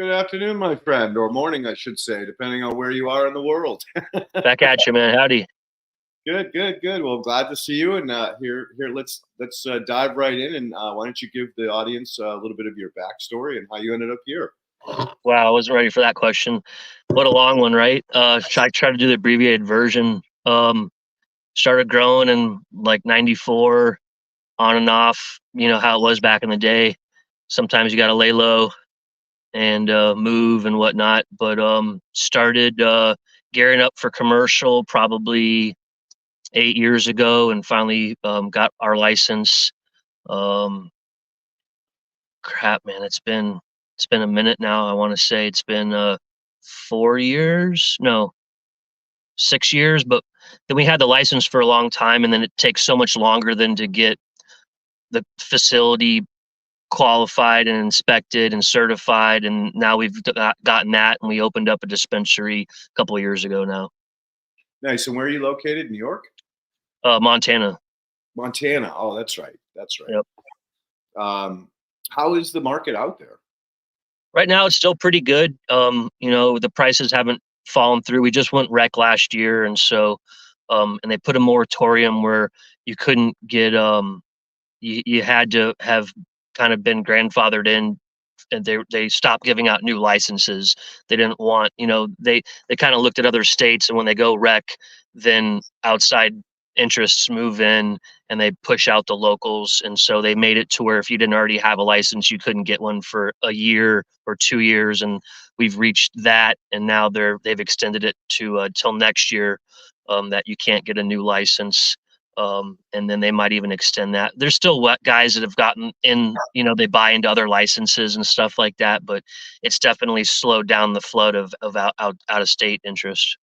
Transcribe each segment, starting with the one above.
Good afternoon, my friend, or morning, I should say, depending on where you are in the world. Back at you, man. Howdy. Good, good, good. Well, glad to see you. And here, let's dive right in. And why don't you give the audience a little bit of your backstory and how you ended up here? Wow, I wasn't ready for that question. What a long one, right? I try to do the abbreviated version. Started growing in like '94, on and off. You know how it was back in the day. Sometimes you got to lay low and move and whatnot. But started gearing up for commercial probably 8 years ago, and finally got our license. Um, Crap, man, it's been a minute now. I want to say it's been 4 years, no, 6 years. But then we had the license for a long time, and then it takes so much longer than to get the facility qualified and inspected and certified. And now we've gotten that, and we opened up a dispensary a couple of years ago now. Nice. And where are you located? New York? Montana. Montana. Oh, that's right. That's right. Yep. How is the market out there? Right now, it's still pretty good. The prices haven't fallen through. We just went rec last year, and so, and they put a moratorium where you couldn't get, you had to have kind of been grandfathered in, and they stopped giving out new licenses. They didn't want, they kind of looked at other states, and when they go rec, then outside interests move in and they push out the locals. And so they made it to where if you didn't already have a license, you couldn't get one for a year or 2 years. And we've reached that, and now they've extended it to till next year, that you can't get a new license. And then they might even extend that. There's still guys that have gotten in, they buy into other licenses and stuff like that, but it's definitely slowed down the flood of out of state interest.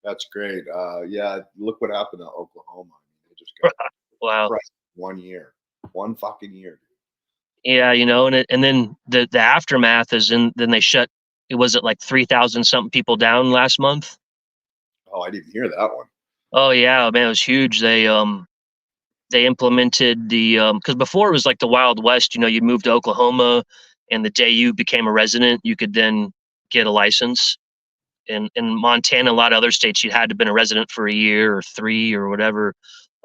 That's great. Yeah, look what happened to Oklahoma. They just got Wow. crushed 1 year, one fucking year. Yeah, and then the aftermath is then they shut. It was it like 3,000 something people down last month. Oh, I didn't hear that one. Oh yeah, man, it was huge. They implemented the because before it was like the Wild West. You'd move to Oklahoma, and the day you became a resident, you could then get a license. In Montana, a lot of other states, you had to have been a resident for a year or 3 or whatever.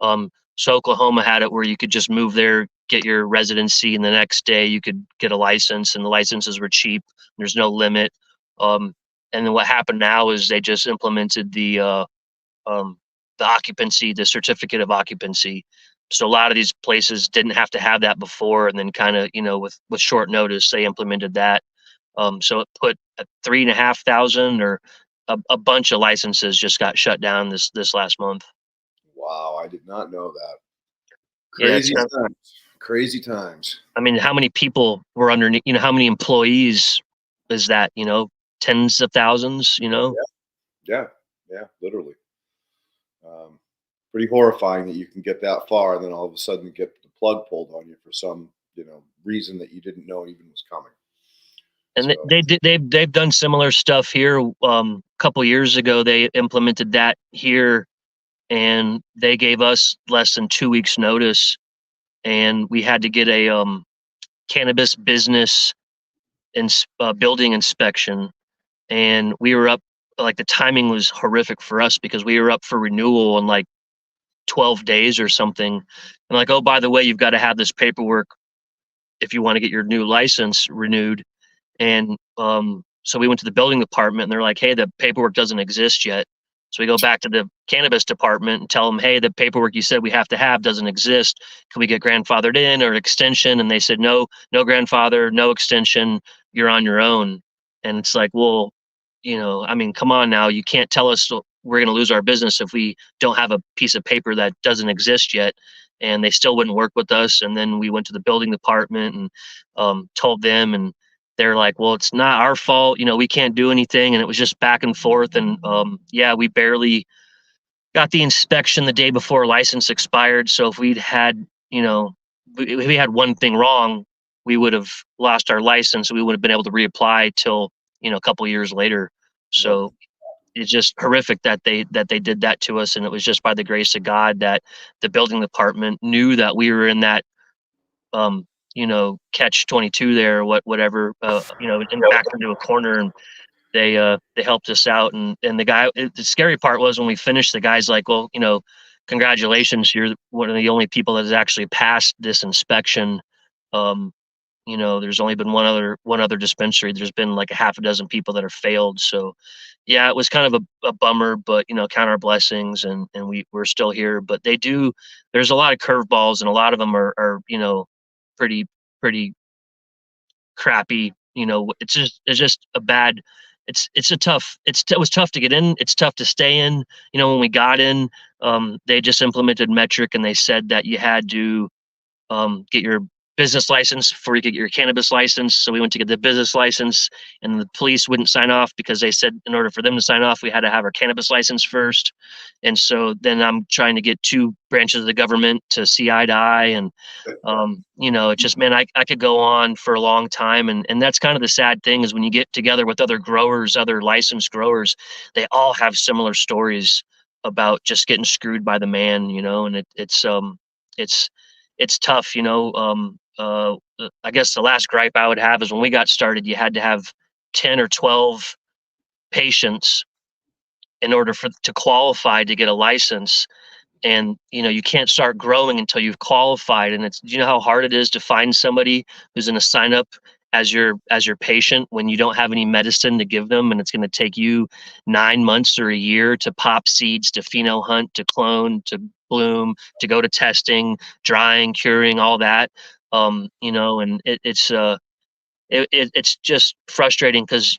So Oklahoma had it where you could just move there, get your residency, and the next day you could get a license, and the licenses were cheap. There's no limit. And then what happened now is they just implemented the occupancy, the certificate of occupancy. So a lot of these places didn't have to have that before, and then kind of, with short notice, they implemented that. So it put 3,500 or a bunch of licenses just got shut down this last month. Wow, I did not know that. Yeah, Crazy times. Crazy times. I mean, how many people were underneath? How many employees is that? Tens of thousands. Yeah, literally. Pretty horrifying that you can get that far and then all of a sudden get the plug pulled on you for some reason that you didn't know even was coming. And So, they've done similar stuff here. A couple years ago, they implemented that here, and they gave us less than 2 weeks notice, and we had to get a cannabis business building inspection, and we were up, like, the timing was horrific for us because we were up for renewal in like 12 days or something. And like, oh, by the way, you've got to have this paperwork if you want to get your new license renewed. And so we went to the building department, and they're like, hey, the paperwork doesn't exist yet. So we go back to the cannabis department and tell them, hey, the paperwork you said we have to have doesn't exist. Can we get grandfathered in or extension? And they said, no grandfather, no extension. You're on your own. And it's like, well, I mean, come on now. You can't tell us we're going to lose our business if we don't have a piece of paper that doesn't exist yet. And they still wouldn't work with us. And then we went to the building department and told them, and they're like, well, it's not our fault. We can't do anything. And it was just back and forth. And yeah, we barely got the inspection the day before license expired. So if we'd had, if we had one thing wrong, we would have lost our license. We would have been able to reapply till, a couple years later. So it's just horrific that they did that to us. And it was just by the grace of God that the building department knew that we were in that, catch 22 there, whatever, and backed into a corner, and they helped us out. And the scary part was when we finished, the guy's like, well, congratulations, you're one of the only people that has actually passed this inspection. Um, there's only been one other dispensary. There's been like a half a dozen people that have failed. So yeah, it was kind of a bummer, but count our blessings, and we're still here. But there's a lot of curveballs, and a lot of them are pretty pretty crappy. It's just a bad. It was tough to get in. It's tough to stay in. When we got in, they just implemented metric, and they said that you had to get your business license before you could get your cannabis license. So we went to get the business license, and the police wouldn't sign off because they said in order for them to sign off, we had to have our cannabis license first. And so then I'm trying to get two branches of the government to see eye to eye. And, it's just, man, I could go on for a long time. And that's kind of the sad thing is when you get together with other growers, other licensed growers, they all have similar stories about just getting screwed by the man, and it's tough, I guess the last gripe I would have is when we got started, you had to have 10 or 12 patients in order to qualify to get a license. And you can't start growing until you've qualified. And do you know how hard it is to find somebody who's going to sign up as your patient when you don't have any medicine to give them, and it's going to take you 9 months or a year to pop seeds, to pheno hunt, to clone, to bloom, to go to testing, drying, curing, all that. And it's just frustrating because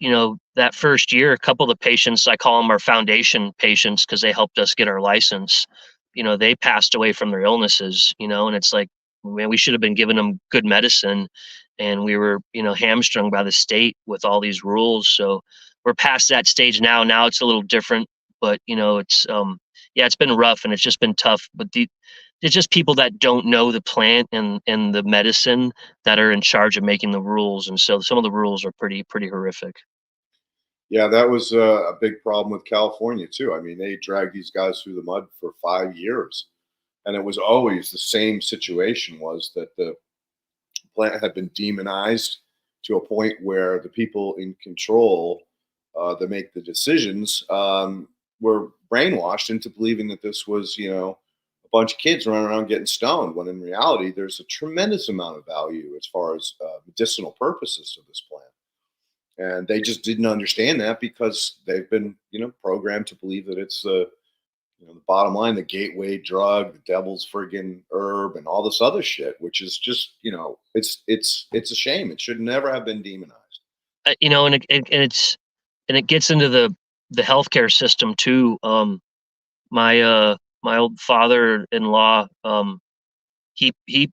that first year, a couple of the patients, I call them our foundation patients because they helped us get our license, they passed away from their illnesses, and it's like, man, we should have been giving them good medicine, and we were hamstrung by the state with all these rules. So we're past that stage now it's a little different, but it's yeah, it's been rough, and it's just been tough. But it's just people that don't know the plant and the medicine that are in charge of making the rules, and so some of the rules are pretty horrific. Yeah, that was a big problem with California too. I mean, they dragged these guys through the mud for 5 years, and it was always the same situation: was that the plant had been demonized to a point where the people in control that make the decisions were brainwashed into believing that this was, a bunch of kids running around getting stoned. When in reality, there's a tremendous amount of value as far as medicinal purposes to this plant. And they just didn't understand that because they've been, programmed to believe that it's the bottom line, the gateway drug, the devil's friggin' herb, and all this other shit, which is just, it's a shame. It should never have been demonized. And it gets into the healthcare system too. My old father-in-law, he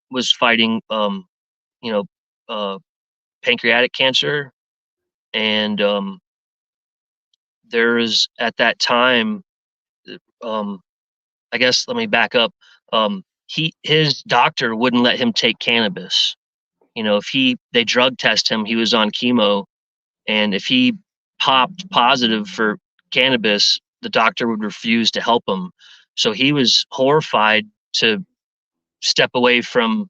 was fighting, you know, uh, pancreatic cancer, and there is at that time, um, I guess let me back up. His doctor wouldn't let him take cannabis. If they drug test him, he was on chemo, and if he popped positive for cannabis, the doctor would refuse to help him. So he was horrified to step away from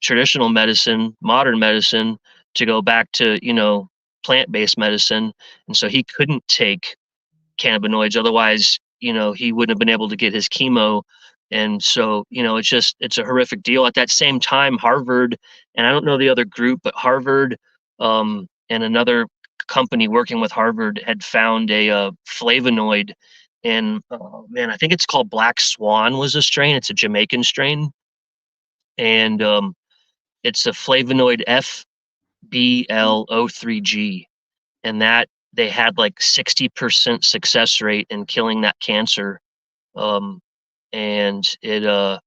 traditional medicine, modern medicine, to go back to, plant-based medicine. And so he couldn't take cannabinoids. Otherwise, he wouldn't have been able to get his chemo. And so, it's a horrific deal. At that same time, Harvard, and I don't know the other group, but Harvard, and another company working with Harvard had found a flavonoid, and man, I think it's called Black Swan was a strain. It's a Jamaican strain, and it's a flavonoid FBLO3G, and that they had like 60% success rate in killing that cancer. And the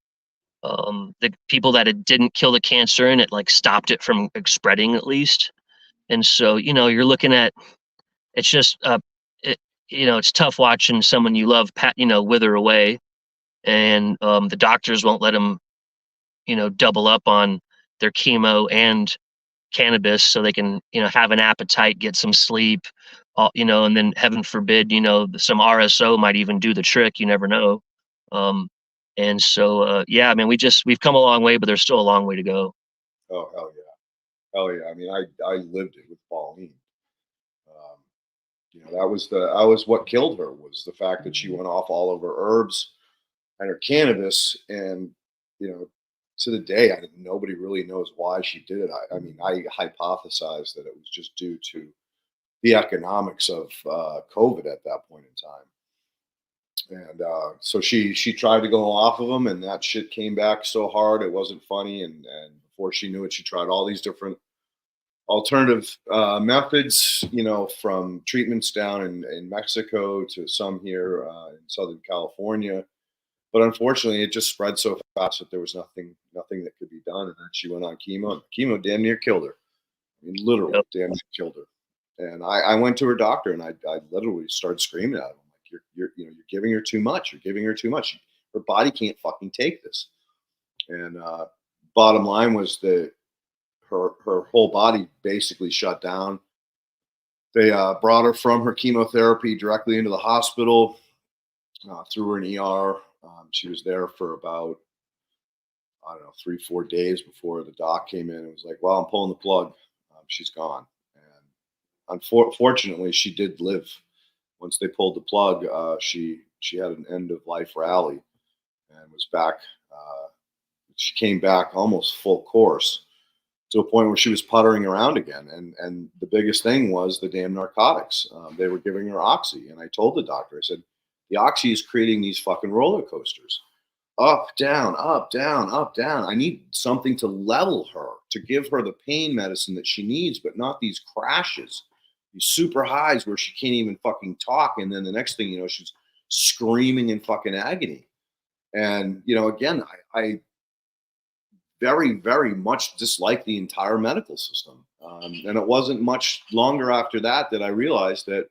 people that it didn't kill the cancer in it, like, stopped it from spreading at least. And so, you're looking at, it's just, it, it's tough watching someone you love, wither away. And the doctors won't let them, double up on their chemo and cannabis so they can, have an appetite, get some sleep, and then heaven forbid, some RSO might even do the trick. You never know. Um, and so, yeah, I mean, we've come a long way, but there's still a long way to go. Oh, hell yeah. Hell yeah. I mean, I lived it with Pauline. Um, that was what killed her, was the fact that she went off all of her herbs and her cannabis. And, you know, to the day, nobody really knows why she did it. I mean, I hypothesized that it was just due to the economics of COVID at that point in time. And so she tried to go off of them, and that shit came back so hard it wasn't funny. And before she knew it, she tried all these different alternative methods, from treatments down in Mexico to some here in Southern California. But unfortunately, it just spread so fast that there was nothing that could be done. And then she went on chemo. And chemo damn near killed her. I mean, literally, Yep. damn near killed her. And I went to her doctor, and I literally started screaming at him, like, you're giving her too much. You're giving her too much. Her body can't fucking take this. And bottom line was that her whole body basically shut down. They brought her from her chemotherapy directly into the hospital, threw her in ER. She was there for about, I don't know, 3, 4 days before the doc came in and was like, "Well, I'm pulling the plug. She's gone." And unfortunately, she did live. Once they pulled the plug, she had an end of life rally and was back. Uh, she came back almost full course, to a point where she was puttering around again. And the biggest thing was the damn narcotics. They were giving her oxy, and I told the doctor, I said, the oxy is creating these fucking roller coasters, up, down, up, down, up, down. I need something to level her, to give her the pain medicine that she needs, but not these crashes, these super highs where she can't even fucking talk. And then the next thing you know, she's screaming in fucking agony. And, again, I very, very much dislike the entire medical system. And it wasn't much longer after that I realized that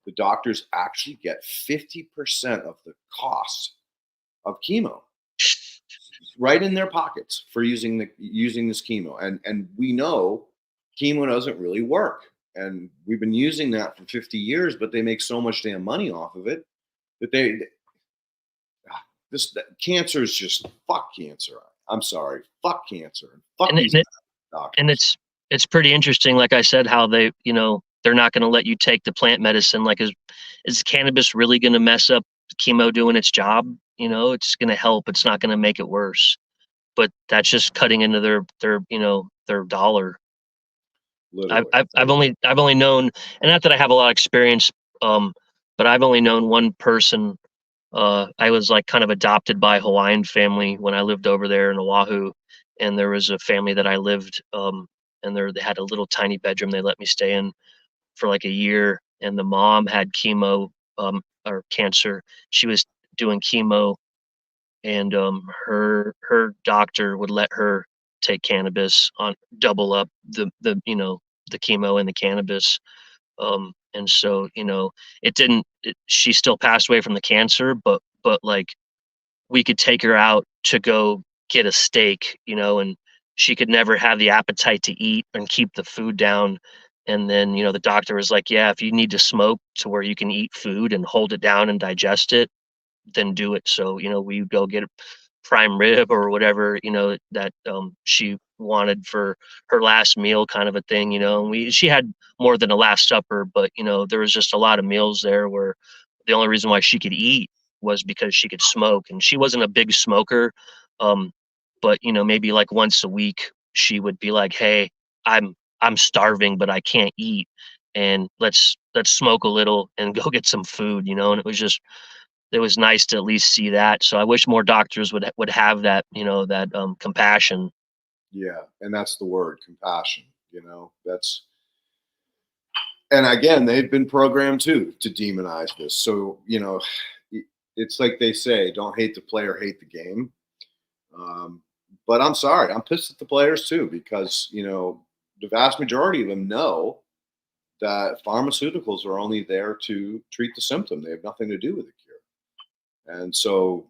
the doctors actually get 50% of the cost of chemo right in their pockets for using this chemo. And we know chemo doesn't really work. And we've been using that for 50 years, but they make so much damn money off of it that cancer is just, fuck cancer. I'm sorry, fuck cancer, and fuck And these it, and doctors. it's pretty interesting. Like I said, how they're not going to let you take the plant medicine. Like, is cannabis really going to mess up chemo doing its job? It's going to help. It's not going to make it worse. But that's just cutting into their dollar. Literally, I've only known, and not that I have a lot of experience, but I've only known one person. I was like kind of adopted by a Hawaiian family when I lived over there in Oahu, and there was a family that I lived, and they had a little tiny bedroom they let me stay in for like a year, and the mom had chemo, or cancer. She was doing chemo, and her doctor would let her take cannabis on double up the chemo and the cannabis. And so it didn't. She still passed away from the cancer, but like we could take her out to go get a steak, and she could never have the appetite to eat and keep the food down. And then, the doctor was like, yeah, if you need to smoke to where you can eat food and hold it down and digest it, then do it. So, we would go get a prime rib or whatever, that she wanted for her last meal, kind of a thing, and she had more than a last supper, but there was just a lot of meals there where the only reason why she could eat was because she could smoke, and she wasn't a big smoker. um but maybe like once a week she would be like, hey, I'm starving but I can't eat, and let's smoke a little and go get some food, and it was nice to at least see that. So I wish more doctors would have that, that compassion. yeah, and that's the word, compassion. That's, and again, they've been programmed too to demonize this. So it's like they say, don't hate the player, hate the game. Um, but I'm sorry, I'm pissed at the players too, because the vast majority of them know that pharmaceuticals are only there to treat the symptom. They have nothing to do with the cure. And so,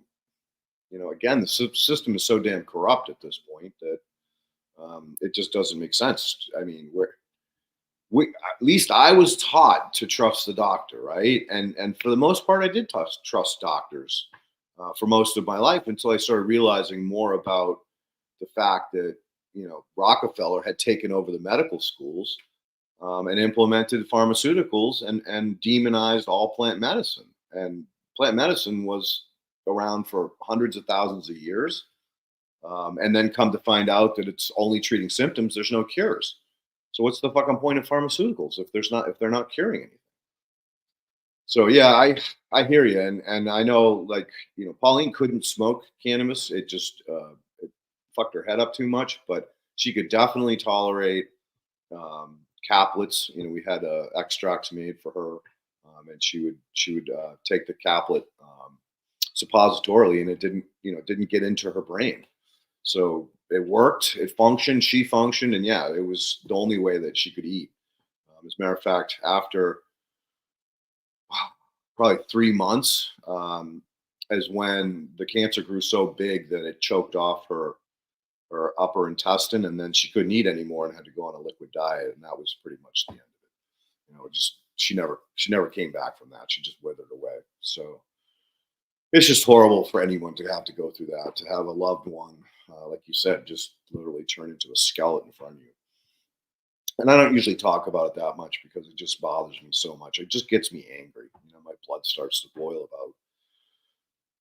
again, the system is so damn corrupt at this point that it just doesn't make sense. I mean, at least I was taught to trust the doctor, right? And for the most part, I did trust doctors for most of my life, until I started realizing more about the fact that Rockefeller had taken over the medical schools, and implemented pharmaceuticals and demonized all plant medicine. And plant medicine was around for hundreds of thousands of years. And then come to find out that it's only treating symptoms. There's no cures. So what's the fucking point of pharmaceuticals if they're not curing anything? So yeah, I hear you, and I know, like, Pauline couldn't smoke cannabis. It fucked her head up too much, but she could definitely tolerate caplets. We had extracts made for her, and she would take the caplet suppositorily, and it didn't get into her brain. So it worked. It functioned. She functioned, and yeah, it was the only way that she could eat. As a matter of fact, after probably 3 months, is when the cancer grew so big that it choked off her upper intestine, and then she couldn't eat anymore and had to go on a liquid diet, and that was pretty much the end of it. Just she never came back from that. She just withered away. So it's just horrible for anyone to have to go through that, to have a loved one, like you said, just literally turn into a skeleton in front of you. And I don't usually talk about it that much because it just bothers me so much. It just gets me angry. My blood starts to boil about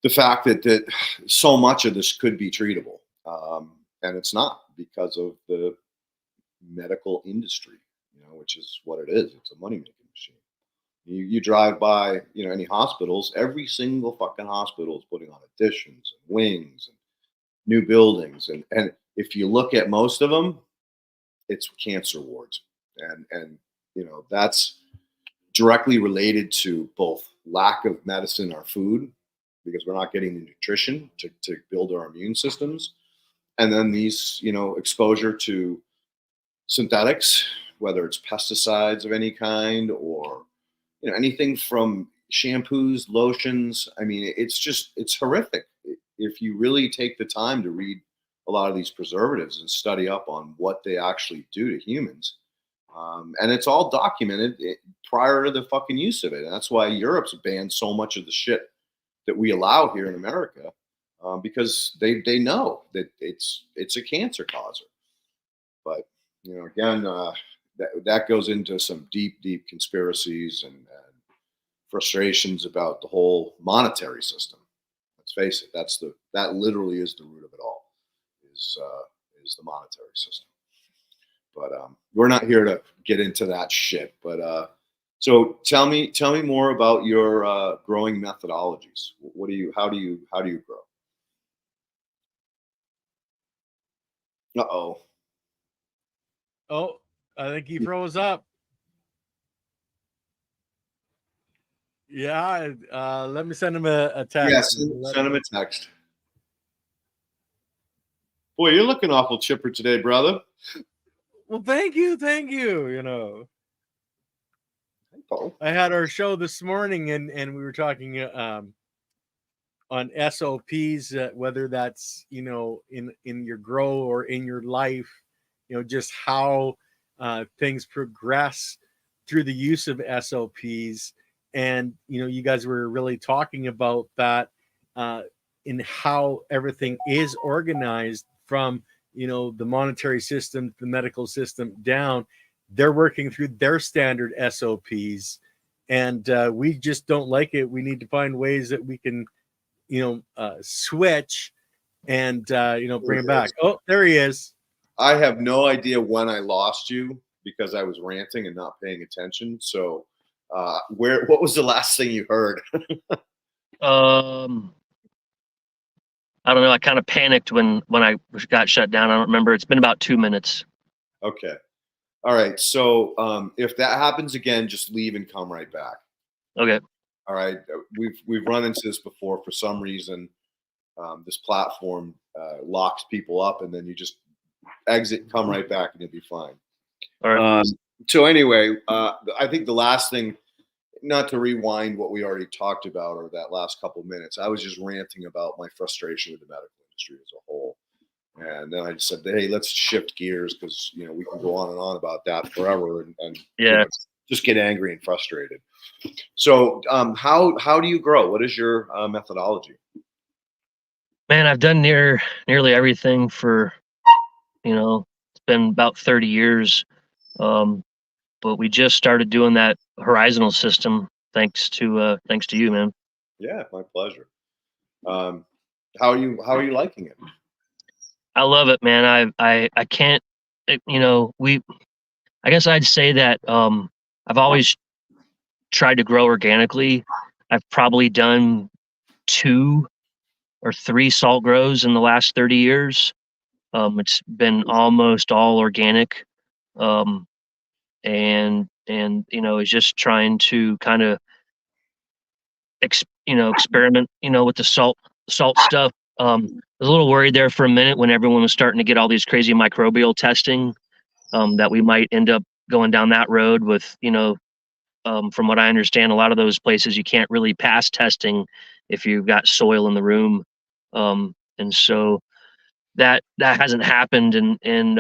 the fact that so much of this could be treatable, and it's not, because of the medical industry, which is what it is. It's a money making machine. You drive by, any hospitals. Every single fucking hospital is putting on additions and wings and new buildings, and if you look at most of them, it's cancer wards, and that's directly related to both lack of medicine or food, because we're not getting the nutrition to build our immune systems, and then these exposure to synthetics, whether it's pesticides of any kind or anything from shampoos, lotions. I mean, it's horrific. If you really take the time to read a lot of these preservatives and study up on what they actually do to humans, and it's all documented prior to the fucking use of it. And that's why Europe's banned so much of the shit that we allow here in America, because they know that it's a cancer causer. But again, that goes into some deep conspiracies and frustrations about the whole monetary system. Let's face it, that literally is the root of it all. Is the monetary system. But we're not here to get into that shit. But so tell me more about your growing methodologies. How do you grow? Uh-oh. Oh, I think he froze up. Yeah, let me send him a text. Yeah, send him a text. Boy, you're looking awful chipper today, brother. Well, thank you. I had our show this morning, and we were talking on SOPs, whether that's in your grow or in your life, just how things progress through the use of SOPs, and you guys were really talking about that in how everything is organized from the monetary system, the medical system down. They're working through their standard SOPs, and we just don't like it. We need to find ways that we can switch and bring him back. Oh, there he is. I have no idea when I lost you because I was ranting and not paying attention. So what was the last thing you heard? I don't know. I kind of panicked when I got shut down. I don't remember. It's been about 2 minutes. Okay. All right. So if that happens again, just leave and come right back. Okay. All right. We've run into this before. For some reason, this platform locks people up, and then you just exit, come right back, and you'll be fine. All right. So anyway, I think the last thing, not to rewind what we already talked about or that last couple of minutes, I was just ranting about my frustration with the medical industry as a whole. And then I just said, hey, let's shift gears because, we can go on and on about that forever and yeah, just get angry and frustrated. So how do you grow? What is your methodology? Man, I've done nearly everything for, It's been about 30 years. But we just started doing that horizontal system thanks to you, man. Yeah, my pleasure. How are you liking it? I love it, man. I can't, I guess I'd say that I've always tried to grow organically. I've probably done 2 or 3 salt grows in the last 30 years. It's been almost all organic. And it's just trying to kind of experiment, with the salt stuff. I was a little worried there for a minute when everyone was starting to get all these crazy microbial testing, that we might end up going down that road with, from what I understand, a lot of those places you can't really pass testing if you've got soil in the room. And so that hasn't happened. And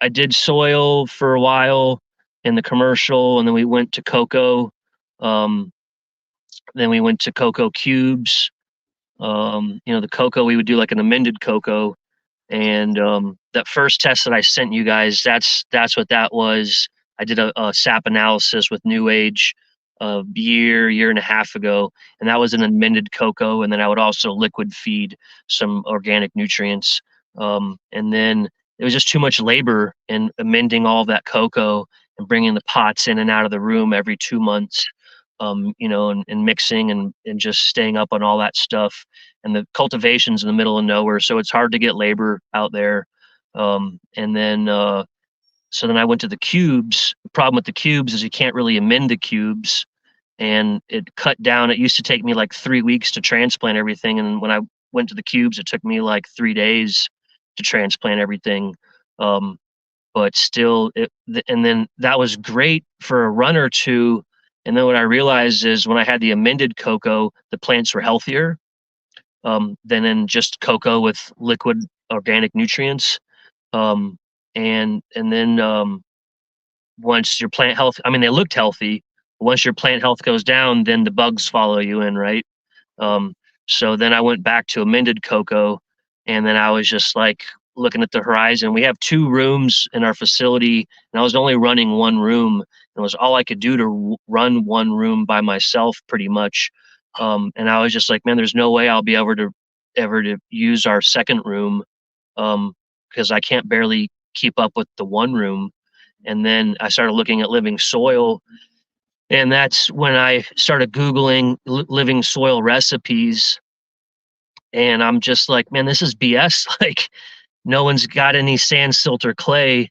I did soil for a while in the commercial, and then we went to cocoa. Um, then we went to cocoa cubes. The cocoa, we would do like an amended cocoa. And that first test that I sent you guys, that's what that was. I did a SAP analysis with New Age a year and a half ago, and that was an amended cocoa. And then I would also liquid feed some organic nutrients. And then it was just too much labor in amending all that cocoa and bringing the pots in and out of the room every 2 months. And mixing and just staying up on all that stuff. And the cultivation's in the middle of nowhere, so it's hard to get labor out there. So then I went to the cubes. The problem with the cubes is you can't really amend the cubes, and it cut down. It used to take me like 3 weeks to transplant everything, and when I went to the cubes, it took me like 3 days to transplant everything. But still, and then that was great for a run or two. And then what I realized is when I had the amended cocoa, the plants were healthier than in just cocoa with liquid organic nutrients. And then once your plant health, I mean, they looked healthy. Once your plant health goes down, then the bugs follow you in, right? Um, so then I went back to amended cocoa, and then I was just like looking at the horizon. We have 2 rooms in our facility, and I was only running 1 room. It was all I could do to run 1 room by myself, pretty much. And I was just like, man, there's no way I'll be able to ever to use our second room, because I can't barely keep up with the 1 room. And then I started looking at living soil, and that's when I started Googling living soil recipes. And I'm just like, man, this is BS. Like, no one's got any sand, silt, or clay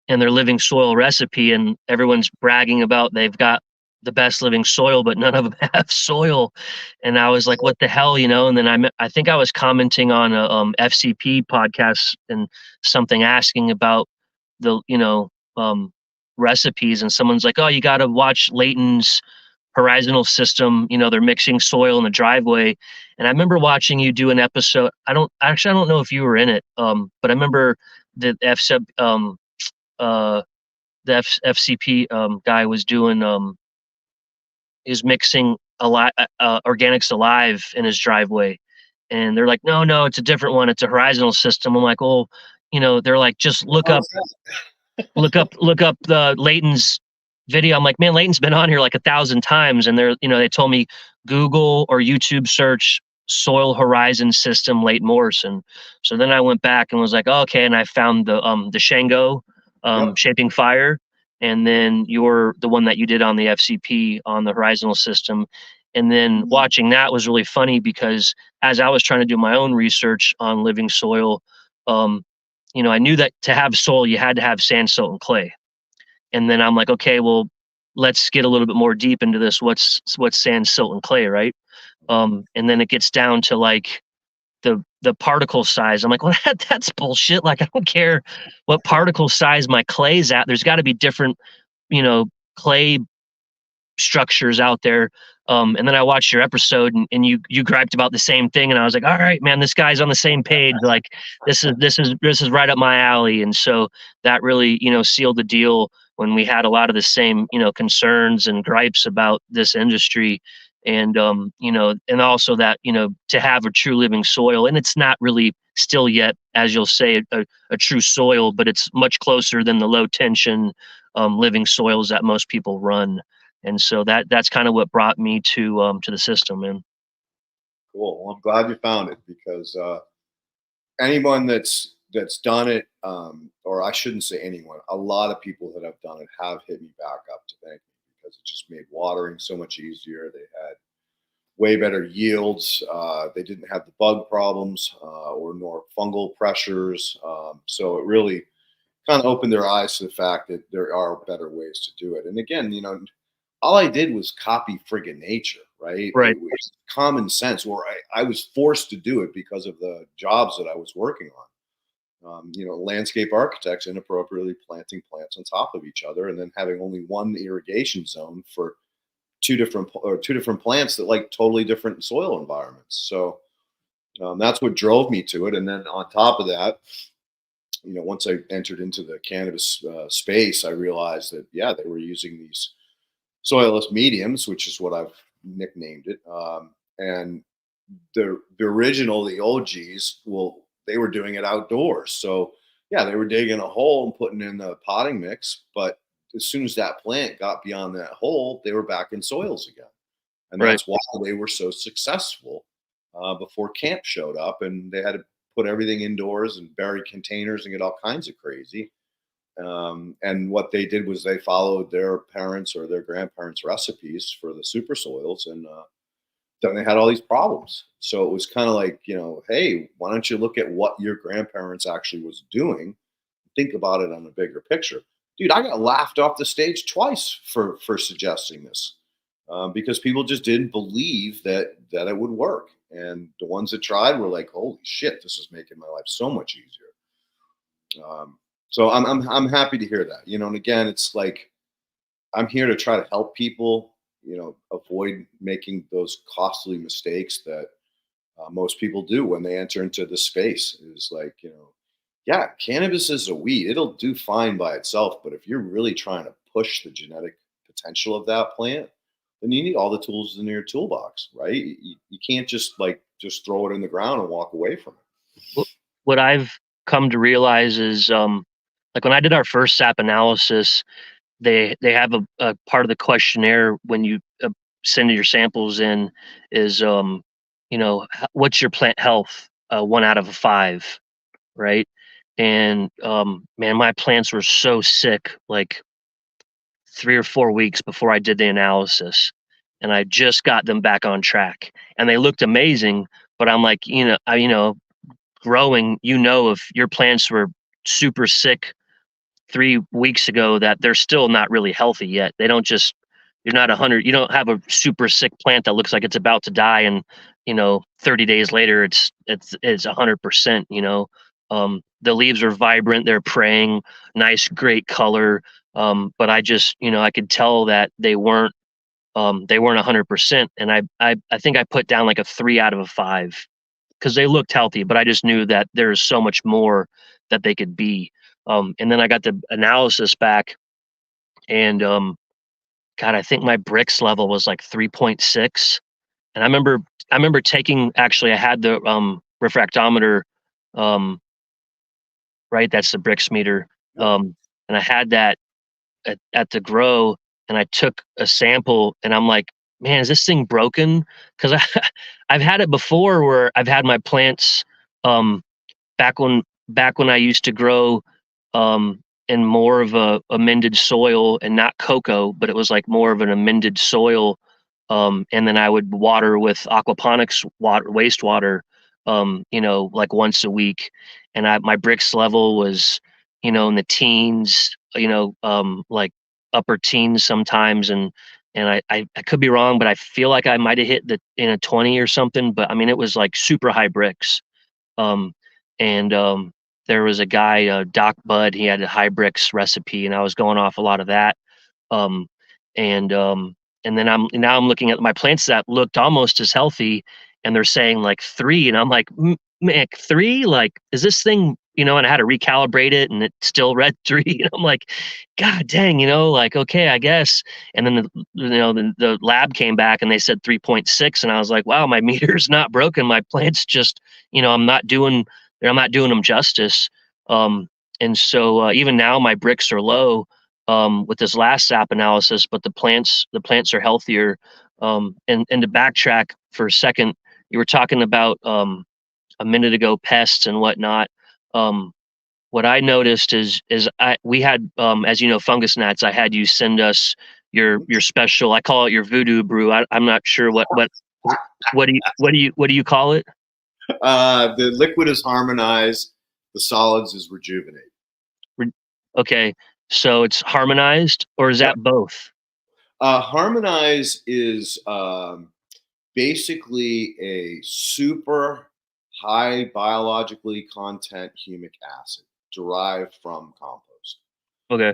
in their living soil recipe, and everyone's bragging about they've got the best living soil, but none of them have soil. And I was like, what the hell, And then I think I was commenting on a FCP podcast and something asking about the recipes, and someone's like, oh, you got to watch Leighton's horizontal system. They're mixing soil in the driveway. And I remember watching you do an episode. I don't know if you were in it, but I remember the FCP guy was doing is mixing a lot organics alive in his driveway. And they're like, no, it's a different one, it's a horizontal system. I'm like, oh, they're like, just look up the Leighton's video. I'm like, man, Leighton's been on here like 1,000 times. And they told me Google or YouTube search soil horizon system Leighton Morrison. So then I went back and was like, oh, okay. And I found the Shango Shaping Fire. And then you're the one that you did on the FCP on the horizontal system. And then watching that was really funny, because as I was trying to do my own research on living soil, I knew that to have soil, you had to have sand, silt, and clay. And then I'm like, okay, well, let's get a little bit more deep into this. What's sand, silt, and clay, right? And then it gets down to like the particle size. I'm like, well, that's bullshit. Like, I don't care what particle size my clay's at. There's got to be different, clay structures out there. And then I watched your episode, and you griped about the same thing, and I was like, all right, man, this guy's on the same page. Like, this is right up my alley. And so that really, sealed the deal when we had a lot of the same, concerns and gripes about this industry. And and also that, to have a true living soil, and it's not really still yet, as you'll say, a true soil, but it's much closer than the low tension living soils that most people run. And so that's kind of what brought me to the system, man. Cool. Well, I'm glad you found it, because anyone that's done it, or I shouldn't say anyone, a lot of people that have done it have hit me back up to thank me, because it just made watering so much easier. They had way better yields. They didn't have the bug problems, or nor fungal pressures. So it really kind of opened their eyes to the fact that there are better ways to do it. And again, all I did was copy friggin' nature, right? Right. It was common sense, or I was forced to do it because of the jobs that I was working on. Landscape architects inappropriately planting plants on top of each other, and then having only one irrigation zone for two different plants that like totally different soil environments. So that's what drove me to it. And then on top of that, once I entered into the cannabis space, I realized that they were using these soilless mediums, which is what I've nicknamed it. And the original, the OGs, well, they were doing it outdoors. So they were digging a hole and putting in the potting mix, but as soon as that plant got beyond that hole, they were back in soils again. And Right. that's why they were so successful before camp showed up, and they had to put everything indoors and bury containers and get all kinds of crazy. And what they did was they followed their parents' or their grandparents' recipes for the super soils, and then they had all these problems. So it was kind of like, hey, why don't you look at what your grandparents actually was doing? Think about it on a bigger picture. Dude, I got laughed off the stage twice for suggesting this, because people just didn't believe that it would work. And the ones that tried were like, "Holy shit, this is making my life so much easier." So I'm happy to hear that. And again, it's like I'm here to try to help people, avoid making those costly mistakes that most people do when they enter into the space. Is like, cannabis is a weed. It'll do fine by itself. But if you're really trying to push the genetic potential of that plant, then you need all the tools in your toolbox, right? You can't just throw it in the ground and walk away from it. What I've come to realize is, like when I did our first SAP analysis, they have a part of the questionnaire when you send your samples in is, what's your plant health, 1 out of 5, right? And man, my plants were so sick like 3 or 4 weeks before I did the analysis, and I just got them back on track, and they looked amazing. But I'm like, growing, if your plants were super sick 3 weeks ago, that they're still not really healthy yet. They don't just you're not 100. You don't have a super sick plant that looks like it's about to die, and 30 days later it's 100%. The leaves are vibrant, they're praying, nice, great color. But I just, I could tell that they weren't 100%, and I think I put down like a 3 out of 5 because they looked healthy, but I just knew that there's so much more that they could be. And then I got the analysis back, and God, I think my bricks level was like 3.6. And I remember taking, actually, I had the refractometer, um, right? That's the bricks meter. And I had that at the grow, and I took a sample, and I'm like, man, is this thing broken? Because I've had it before where I've had my plants, um, back when I used to grow in more of a amended soil and not cocoa, but it was like more of an amended soil. And then I would water with aquaponics water, wastewater, like once a week. And my bricks level was, in the teens, like upper teens sometimes. And I could be wrong, but I feel like I might have hit the in a 20 or something. But I mean, it was like super high bricks. Um, and there was a guy, Doc Bud. He had a high bricks recipe, and I was going off a lot of that. Um, and then now I'm looking at my plants that looked almost as healthy, and they're saying like 3, and I'm like, man, 3? Like, is this thing and I had to recalibrate it, and it still read 3. And I'm like, God dang, like, okay, I guess. And then the lab came back and they said 3.6, and I was like, wow, my meter's not broken. My plants just, I'm not doing them justice. And so even now my bricks are low with this last sap analysis, but the plants are healthier. And to backtrack for a second, you were talking about a minute ago pests and whatnot. Um, what I noticed is we had, as you know, fungus gnats. I had you send us your special. I call it your voodoo brew. I'm not sure what do you call it? The liquid is harmonized. The solids is rejuvenate. Okay, so it's harmonized, or is that both? Harmonize is basically a super high biologically content humic acid derived from compost. Okay.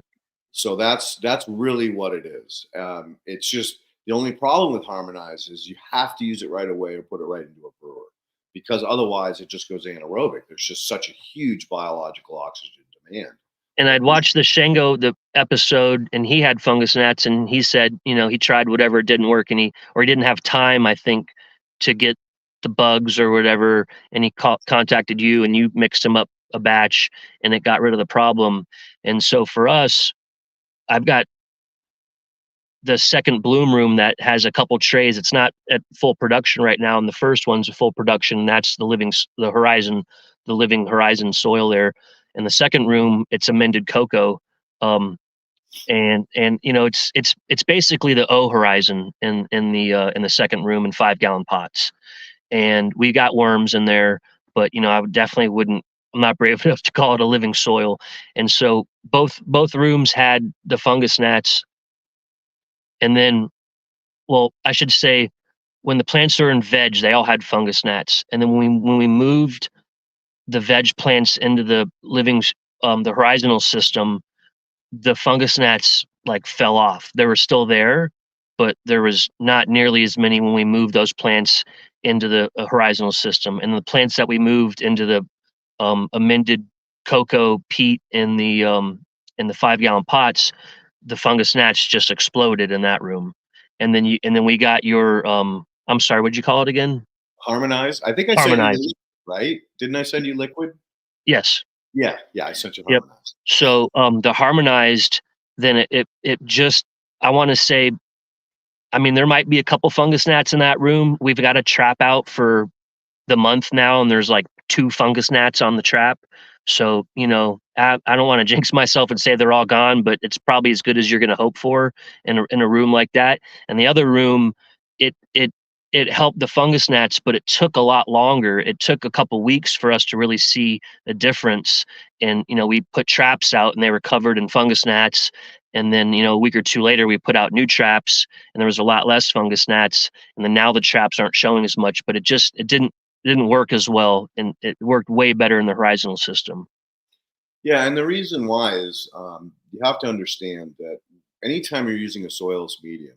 So that's really what it is. It's just the only problem with Harmonize is you have to use it right away or put it right into a brewer, because otherwise it just goes anaerobic. There's just such a huge biological oxygen demand. And I'd watched the episode, and he had fungus gnats, and he said, he tried whatever, it didn't work, and he didn't have time, I think, to get the bugs or whatever, and he contacted you, and you mixed him up a batch, and it got rid of the problem. And so for us, I've got the second bloom room that has a couple trays. It's not at full production right now, and the first one's a full production. And that's the living horizon soil there. And the second room, it's amended cocoa, and it's basically the O horizon in the second room in 5-gallon pots. And we got worms in there, but I would definitely wouldn't. I'm not brave enough to call it a living soil. And so both rooms had the fungus gnats. And then, well, I should say, when the plants are in veg, they all had fungus gnats. And then when we moved the veg plants into the the horizontal system, the fungus gnats like fell off. They were still there, but there was not nearly as many when we moved those plants into the horizontal system. And the plants that we moved into the amended cocoa peat in the 5-gallon pots, the fungus gnats just exploded in that room. And then we got your I'm sorry, what'd you call it again? Harmonize. I think I sent you the liquid, right? Didn't I send you liquid? Yes. Yeah, I sent you Yep. Harmonize. So the harmonized, then it just, I want to say, I mean, there might be a couple fungus gnats in that room. We've got a trap out for the month now, and there's like 2 fungus gnats on the trap. So, I don't want to jinx myself and say they're all gone, but it's probably as good as you're going to hope for in a room like that. And the other room, it helped the fungus gnats, but it took a lot longer. It took a couple weeks for us to really see the difference. And, we put traps out and they were covered in fungus gnats. And then, a week or 2 later, we put out new traps and there was a lot less fungus gnats. And then now the traps aren't showing as much, but it didn't work as well, and it worked way better in the horizontal system. Yeah, and the reason why is you have to understand that anytime you're using a soils medium,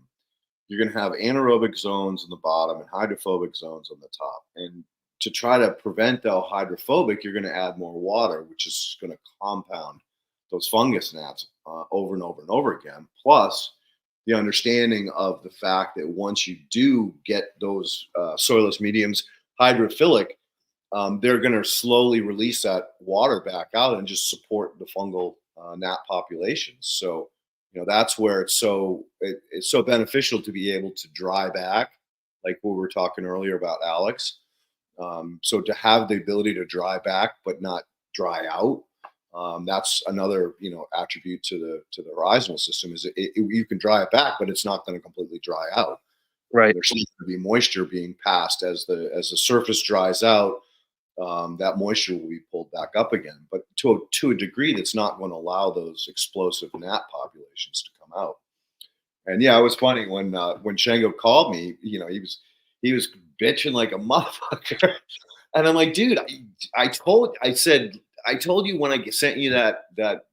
you're going to have anaerobic zones on the bottom and hydrophobic zones on the top. And to try to prevent the hydrophobic, you're going to add more water, which is going to compound those fungus gnats over and over and over again. Plus, the understanding of the fact that once you do get those soilless mediums hydrophilic, they're going to slowly release that water back out and just support the fungal gnat populations. So, that's where it's so beneficial to be able to dry back, like we were talking earlier about Alex. So to have the ability to dry back but not dry out, that's another attribute to the horizontal system. Is you can dry it back, but it's not going to completely dry out. Right. There's going to be moisture being passed as the surface dries out. That moisture will be pulled back up again, but to a degree that's not going to allow those explosive gnat populations to come out. And yeah, it was funny when Shango called me. He was bitching like a motherfucker, and I'm like, dude, I told you when I sent you that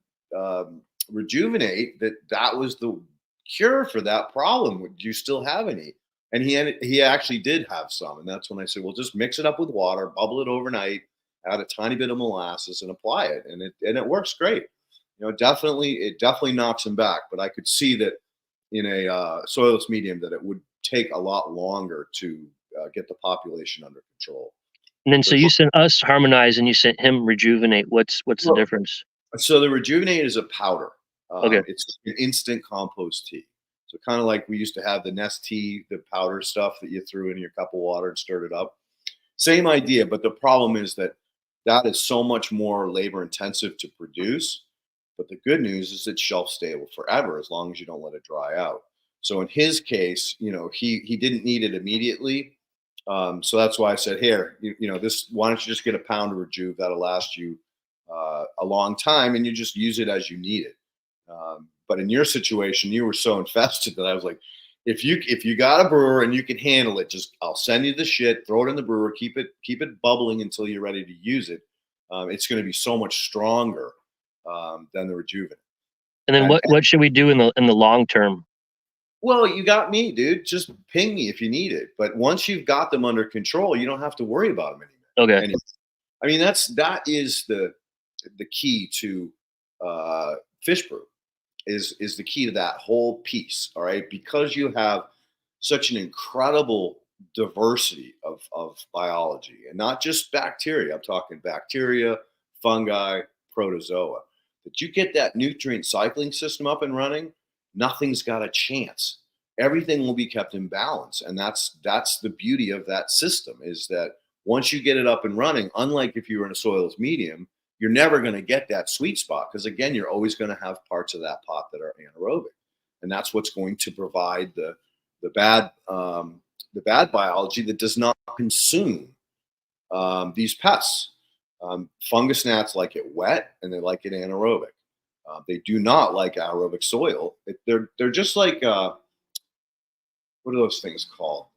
rejuvenate that was the cure for that problem. Do you still have any? And he actually did have some, and that's when I said, well, just mix it up with water, bubble it overnight, add a tiny bit of molasses, and apply it, and it works great. It definitely knocks them back. But I could see that in a soilless medium that it would take a lot longer to get the population under control. And then so you sent us Harmonize and you sent him Rejuvenate. What's the difference? So the Rejuvenate is a powder. Okay. It's an instant compost tea. So kind of like we used to have the Nest tea, the powder stuff that you threw in your cup of water and stirred it up. Same idea, but the problem is that is so much more labor intensive to produce. But the good news is it's shelf stable forever as long as you don't let it dry out. So in his case, he didn't need it immediately. So that's why I said, here, this, why don't you just get a pound of Rejuve that'll last you a long time, and you just use it as you need it. But in your situation, you were so infested that I was like, if you got a brewer and you can handle it, I'll send you the shit, throw it in the brewer, keep it bubbling until you're ready to use it. It's going to be so much stronger than the Rejuvenate. And then what should we do in the long term? Well, you got me, dude. Just ping me if you need it. But once you've got them under control, you don't have to worry about them anymore. Okay. I mean, that is the key to fish brew. Is the key to that whole piece. All right, because you have such an incredible diversity of biology, and not just bacteria. I'm talking bacteria, fungi, protozoa. That you get that nutrient cycling system up and running, nothing's got a chance. Everything will be kept in balance, and that's the beauty of that system. Is that once you get it up and running, unlike if you were in a soilless medium, you're never going to get that sweet spot, because again, you're always going to have parts of that pot that are anaerobic, and that's what's going to provide the bad biology that does not consume these pests. Fungus gnats like it wet, and they like it anaerobic. They do not like aerobic soil. They're just like what are those things called?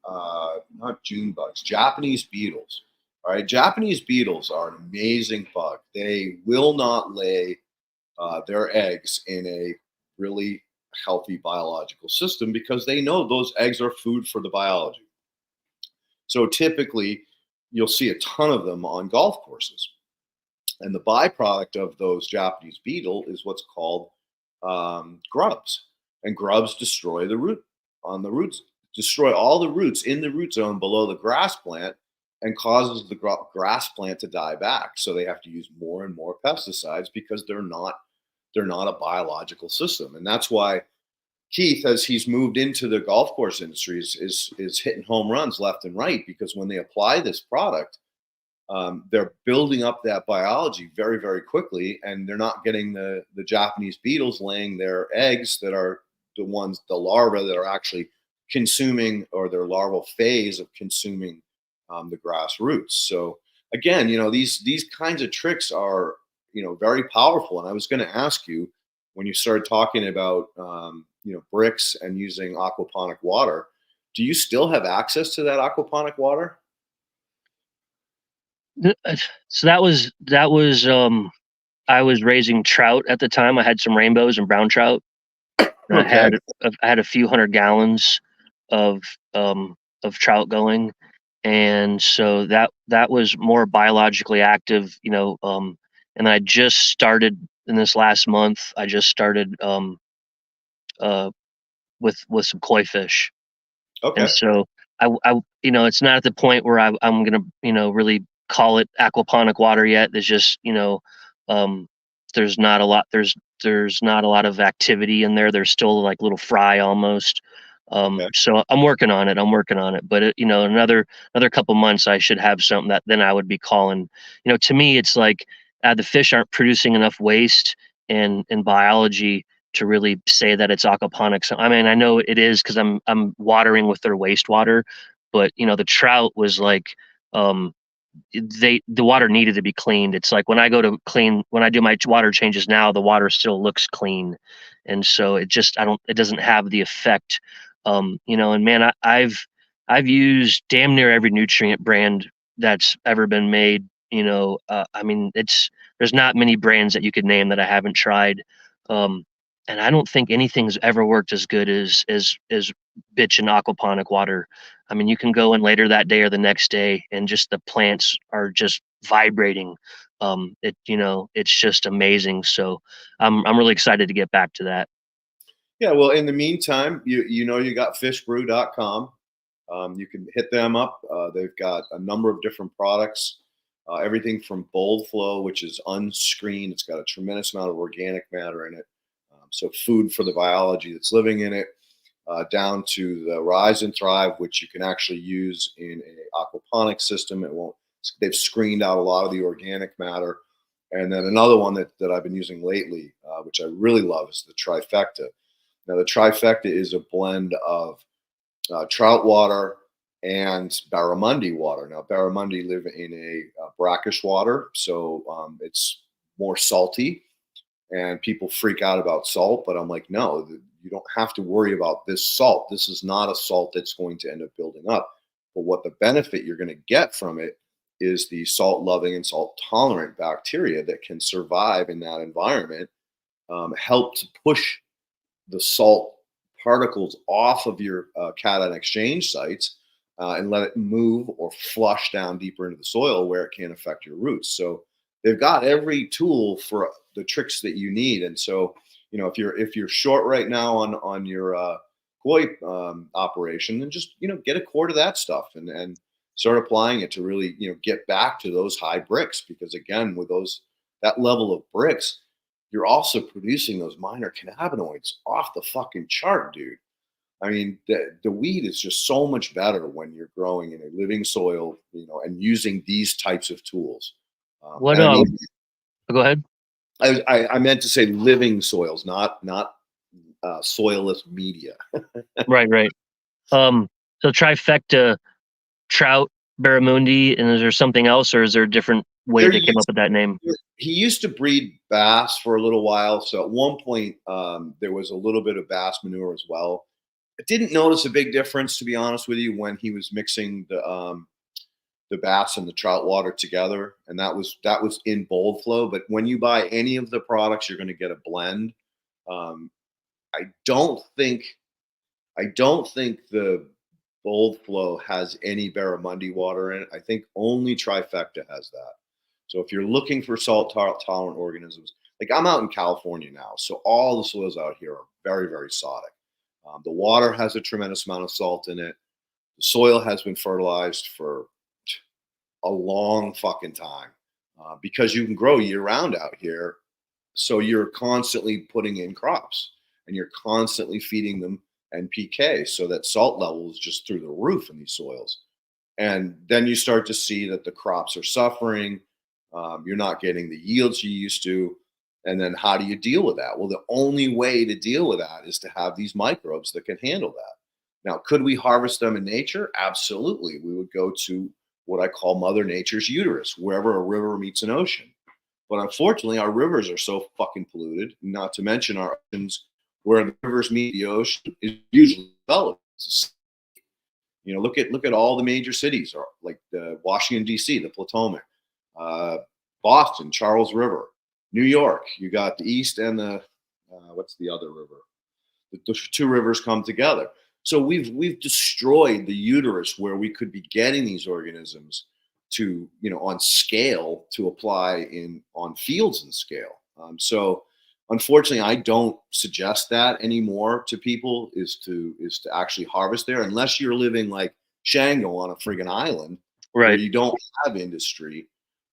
Not June bugs, Japanese beetles. All right, Japanese beetles are an amazing bug. They will not lay their eggs in a really healthy biological system because they know those eggs are food for the biology. So typically, you'll see a ton of them on golf courses. And the byproduct of those Japanese beetle is what's called grubs. And grubs destroy the roots, destroy all the roots in the root zone below the grass plant, and causes the grass plant to die back. So they have to use more and more pesticides because they're not a biological system. And that's why Keith, as he's moved into the golf course industry, is hitting home runs left and right, because when they apply this product, they're building up that biology very, very quickly, and they're not getting the Japanese beetles laying their eggs that are the larvae that are actually consuming, or their larval phase of consuming the grass roots. So again, these kinds of tricks are, very powerful. And I was going to ask you, when you started talking about, bricks and using aquaponic water, do you still have access to that aquaponic water? So that was I was raising trout at the time. I had some rainbows and brown trout. And Okay. I had a few 100 gallons of trout going, and so that was more biologically active, and I just started in this last month. I just started with some koi fish. Okay. And so I it's not at the point where I'm gonna really call it aquaponic water yet. There's just there's not a lot there's not a lot of activity in there. There's still like little fry almost. Okay. So I'm working on it. But another couple months I should have something that then I would be calling. To me it's like the fish aren't producing enough waste in biology to really say that it's aquaponics. I mean, I know it is because I'm watering with their wastewater, but the trout was like the water needed to be cleaned. It's like when I do my water changes now, the water still looks clean, and so it doesn't have the effect. And man, I've used damn near every nutrient brand that's ever been made. I mean, there's not many brands that you could name that I haven't tried. And I don't think anything's ever worked as good as bitch and aquaponic water. I mean, you can go in later that day or the next day, and just the plants are just vibrating. It's just amazing. So I'm really excited to get back to that. Yeah, well, in the meantime, you got fishbrew.com. You can hit them up. They've got a number of different products, everything from Bold Flow, which is unscreened. It's got a tremendous amount of organic matter in it, so food for the biology that's living in it, down to the Rise and Thrive, which you can actually use in a aquaponics system. It won't. They've screened out a lot of the organic matter. And then another one that I've been using lately, which I really love, is the Trifecta. Now, the Trifecta is a blend of trout water and barramundi water. Now, barramundi live in a brackish water, so it's more salty, and people freak out about salt. But I'm like, no, you don't have to worry about this salt. This is not a salt that's going to end up building up. But what the benefit you're going to get from it is the salt-loving and salt-tolerant bacteria that can survive in that environment, help to push the salt particles off of your cation exchange sites, and let it move or flush down deeper into the soil where it can affect your roots. So they've got every tool for the tricks that you need. And so, if you're short right now on your koi operation, then just get a quart of that stuff and start applying it to really get back to those high bricks. Because again, with that level of bricks, you're also producing those minor cannabinoids off the fucking chart, dude. I mean, the weed is just so much better when you're growing in a living soil, and using these types of tools. What Go ahead. I meant to say living soils, not soilless media. Right. So Trifecta, trout, barramundi, and is there something else, or is there a different way they came up with that name? He used to breed bass for a little while, so at one point there was a little bit of bass manure as well. I didn't notice a big difference, to be honest with you, when he was mixing the bass and the trout water together, and that was in Bold Flow. But when you buy any of the products, you're going to get a blend. I don't think the Bold Flow has any barramundi water in it. I think only Trifecta has that. So if you're looking for salt tolerant organisms, like I'm out in California now, so all the soils out here are very, very sodic. The water has a tremendous amount of salt in it. The soil has been fertilized for a long fucking time, because you can grow year round out here. So you're constantly putting in crops and you're constantly feeding them NPK, so that salt level is just through the roof in these soils. And then you start to see that the crops are suffering. You're not getting the yields you used to. And then how do you deal with that? Well, the only way to deal with that is to have these microbes that can handle that. Now, could we harvest them in nature? Absolutely. We would go to what I call Mother Nature's uterus, wherever a river meets an ocean. But unfortunately, our rivers are so fucking polluted, not to mention our oceans, where the rivers meet the ocean is usually developed. Look at all the major cities, or like Washington, D.C., the Potomac, Boston, Charles River, New York. You got the East and the what's the other river? The two rivers come together. So we've destroyed the uterus where we could be getting these organisms to, on scale, to apply on fields and scale. So unfortunately, I don't suggest that anymore to people, is to actually harvest there, unless you're living like Shango on a friggin' island, right, where you don't have industry,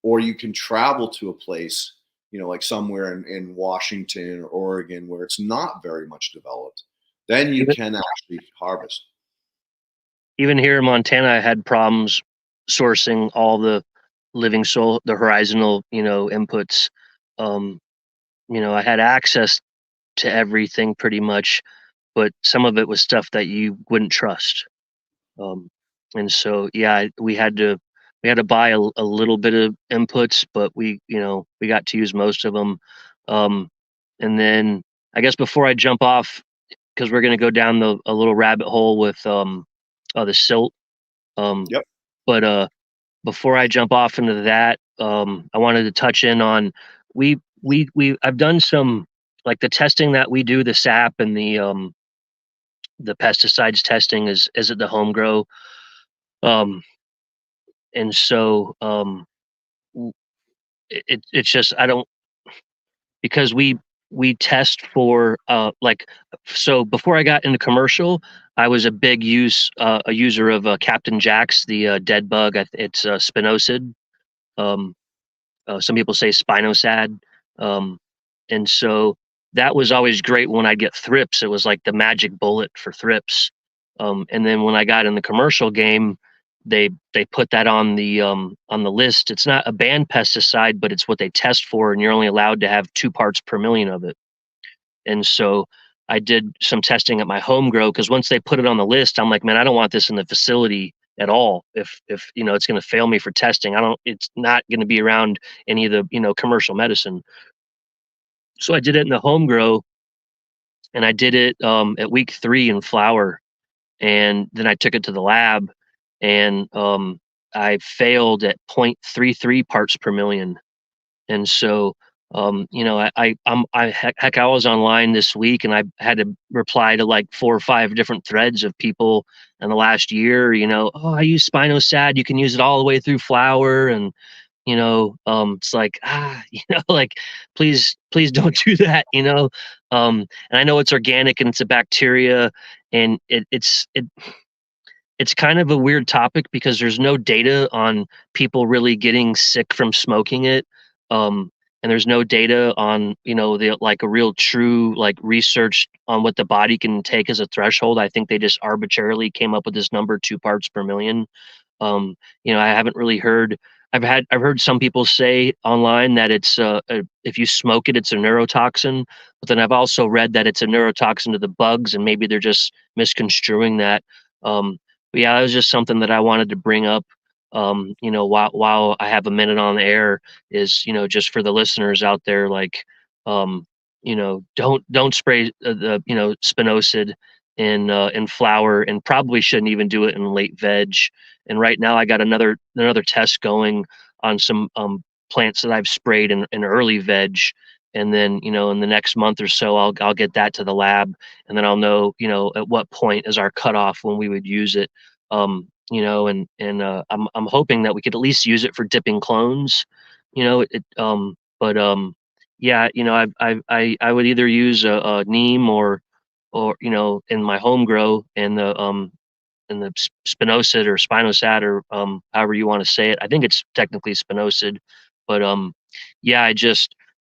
or you can travel to a place, like somewhere in Washington or Oregon, where it's not very much developed. Then you can actually harvest. Even here in Montana, I had problems sourcing all the living soil, the horizontal, inputs. I had access to everything pretty much, but some of it was stuff that you wouldn't trust. And so, yeah, we had to buy a little bit of inputs, but we got to use most of them. And then I guess before I jump off, because we're going to go down a little rabbit hole with the silt. Yep. But before I jump off into that, I wanted to touch in on I've done some, like, the testing that we do, the SAP and the pesticides testing is at the home grow. And so it's just I don't, because we test for like, so before I got into commercial, I was a big a user of Captain Jack's, the dead bug. It's spinosad. Um, some people say spinosad. Um, and so that was always great when I get thrips. It was like the magic bullet for thrips. And then when I got in the commercial game, they put that on the list. It's not a banned pesticide, but it's what they test for, and you're only allowed to have 2 parts per million of it. And so I did some testing at my home grow, because once they put it on the list, I'm like, man, I don't want this in the facility at all. If it's going to fail me for testing, I don't. It's not going to be around any of the commercial medicine. So I did it in the home grow, and I did it at week 3 in flower, and then I took it to the lab, and I failed at 0.33 parts per million. And so, heck, I was online this week, and I had to reply to like 4 or 5 different threads of people in the last year. Oh, I use spinosad. You can use it all the way through flower, and it's like, like, please don't do that. And I know it's organic and it's a bacteria, and it's kind of a weird topic because there's no data on people really getting sick from smoking it. And there's no data on, the like a real true like research on what the body can take as a threshold. I think they just arbitrarily came up with this number, 2 parts per million. Um, I haven't really heard. I've heard some people say online that it's if you smoke it, it's a neurotoxin. But then I've also read that it's a neurotoxin to the bugs, and maybe they're just misconstruing that. But yeah, that was just something that I wanted to bring up. While I have a minute on the air, is just for the listeners out there, like, don't spray the spinosad in flower, and probably shouldn't even do it in late veg. And right now I got another test going on some plants that I've sprayed in early veg. And then, in the next month or so, I'll get that to the lab, and then I'll know, at what point is our cutoff when we would use it. I'm hoping that we could at least use it for dipping clones. But yeah, I would either use a neem, or in my home grow, and the spinosad or spinosad, or however you want to say it. I think it's technically spinosad, but yeah,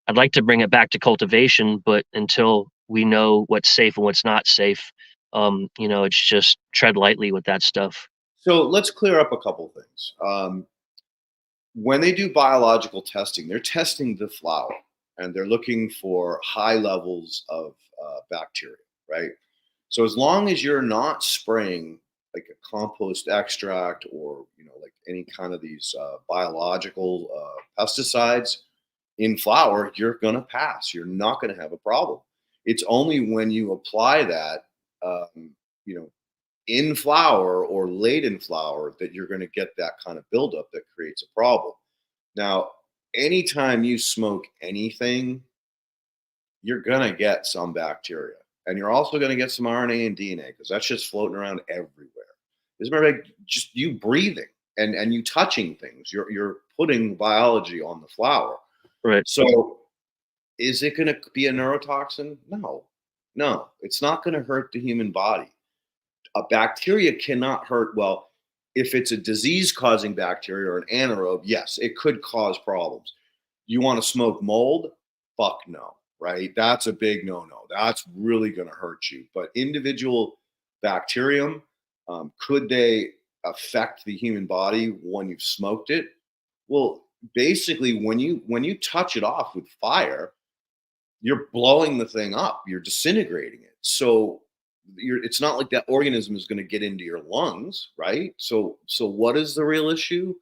I'd like to bring it back to cultivation, but until we know what's safe and what's not safe, it's just tread lightly with that stuff. So let's clear up a couple things. When they do biological testing, they're testing the flower, and they're looking for high levels of bacteria, right? So as long as you're not spraying like a compost extract, or like any kind of these biological pesticides in flower, you're gonna pass. You're not gonna have a problem. It's only when you apply that, um, you know, in flower or late in flower, that you're going to get that kind of buildup that creates a problem. Now, anytime you smoke anything, you're going to get some bacteria. And you're also going to get some RNA and DNA, because that's just floating around everywhere. As a matter of fact, just you breathing and you touching things, you're putting biology on the flower. Right. So is it going to be a neurotoxin? No, it's not going to hurt the human body. A bacteria cannot hurt. Well, if it's a disease causing bacteria or an anaerobe, yes, it could cause problems. You want to smoke mold? Fuck no, right? That's a big no. That's really going to hurt you. But individual bacterium, could they affect the human body when you've smoked it? Well, basically, when you touch it off with fire, you're blowing the thing up. You're disintegrating it. So it's not like that organism is going to get into your lungs, right? So what is the real issue?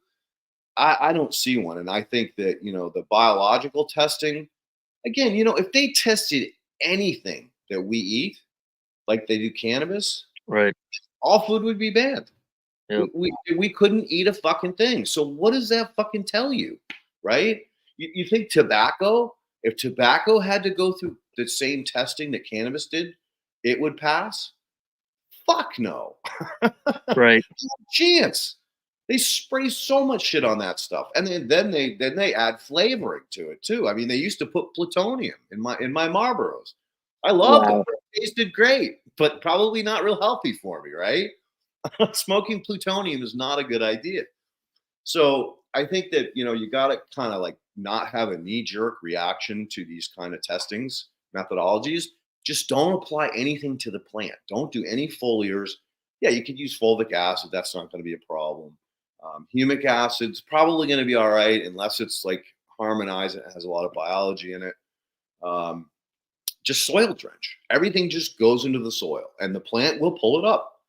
I don't see one. And I think that, the biological testing, again, if they tested anything that we eat, like they do cannabis, Right. all food would be banned. Yep. We couldn't eat a fucking thing. So what does that fucking tell you, right? You think tobacco, if tobacco had to go through the same testing that cannabis did, it would pass? Fuck no. Right. No chance. They spray so much shit on that stuff, and then they add flavoring to it too. I mean, they used to put plutonium in my Marlboros. I loved it. It tasted great, but probably not real healthy for me, right? Smoking plutonium is not a good idea. So I think that you got to kind of like not have a knee-jerk reaction to these kind of testings methodologies. Just don't apply anything to the plant. Don't do any foliars. Yeah, you could use fulvic acid. That's not going to be a problem. Humic acid's probably going to be all right unless it's like harmonized and it has a lot of biology in it. Just soil drench. Everything just goes into the soil and the plant will pull it up.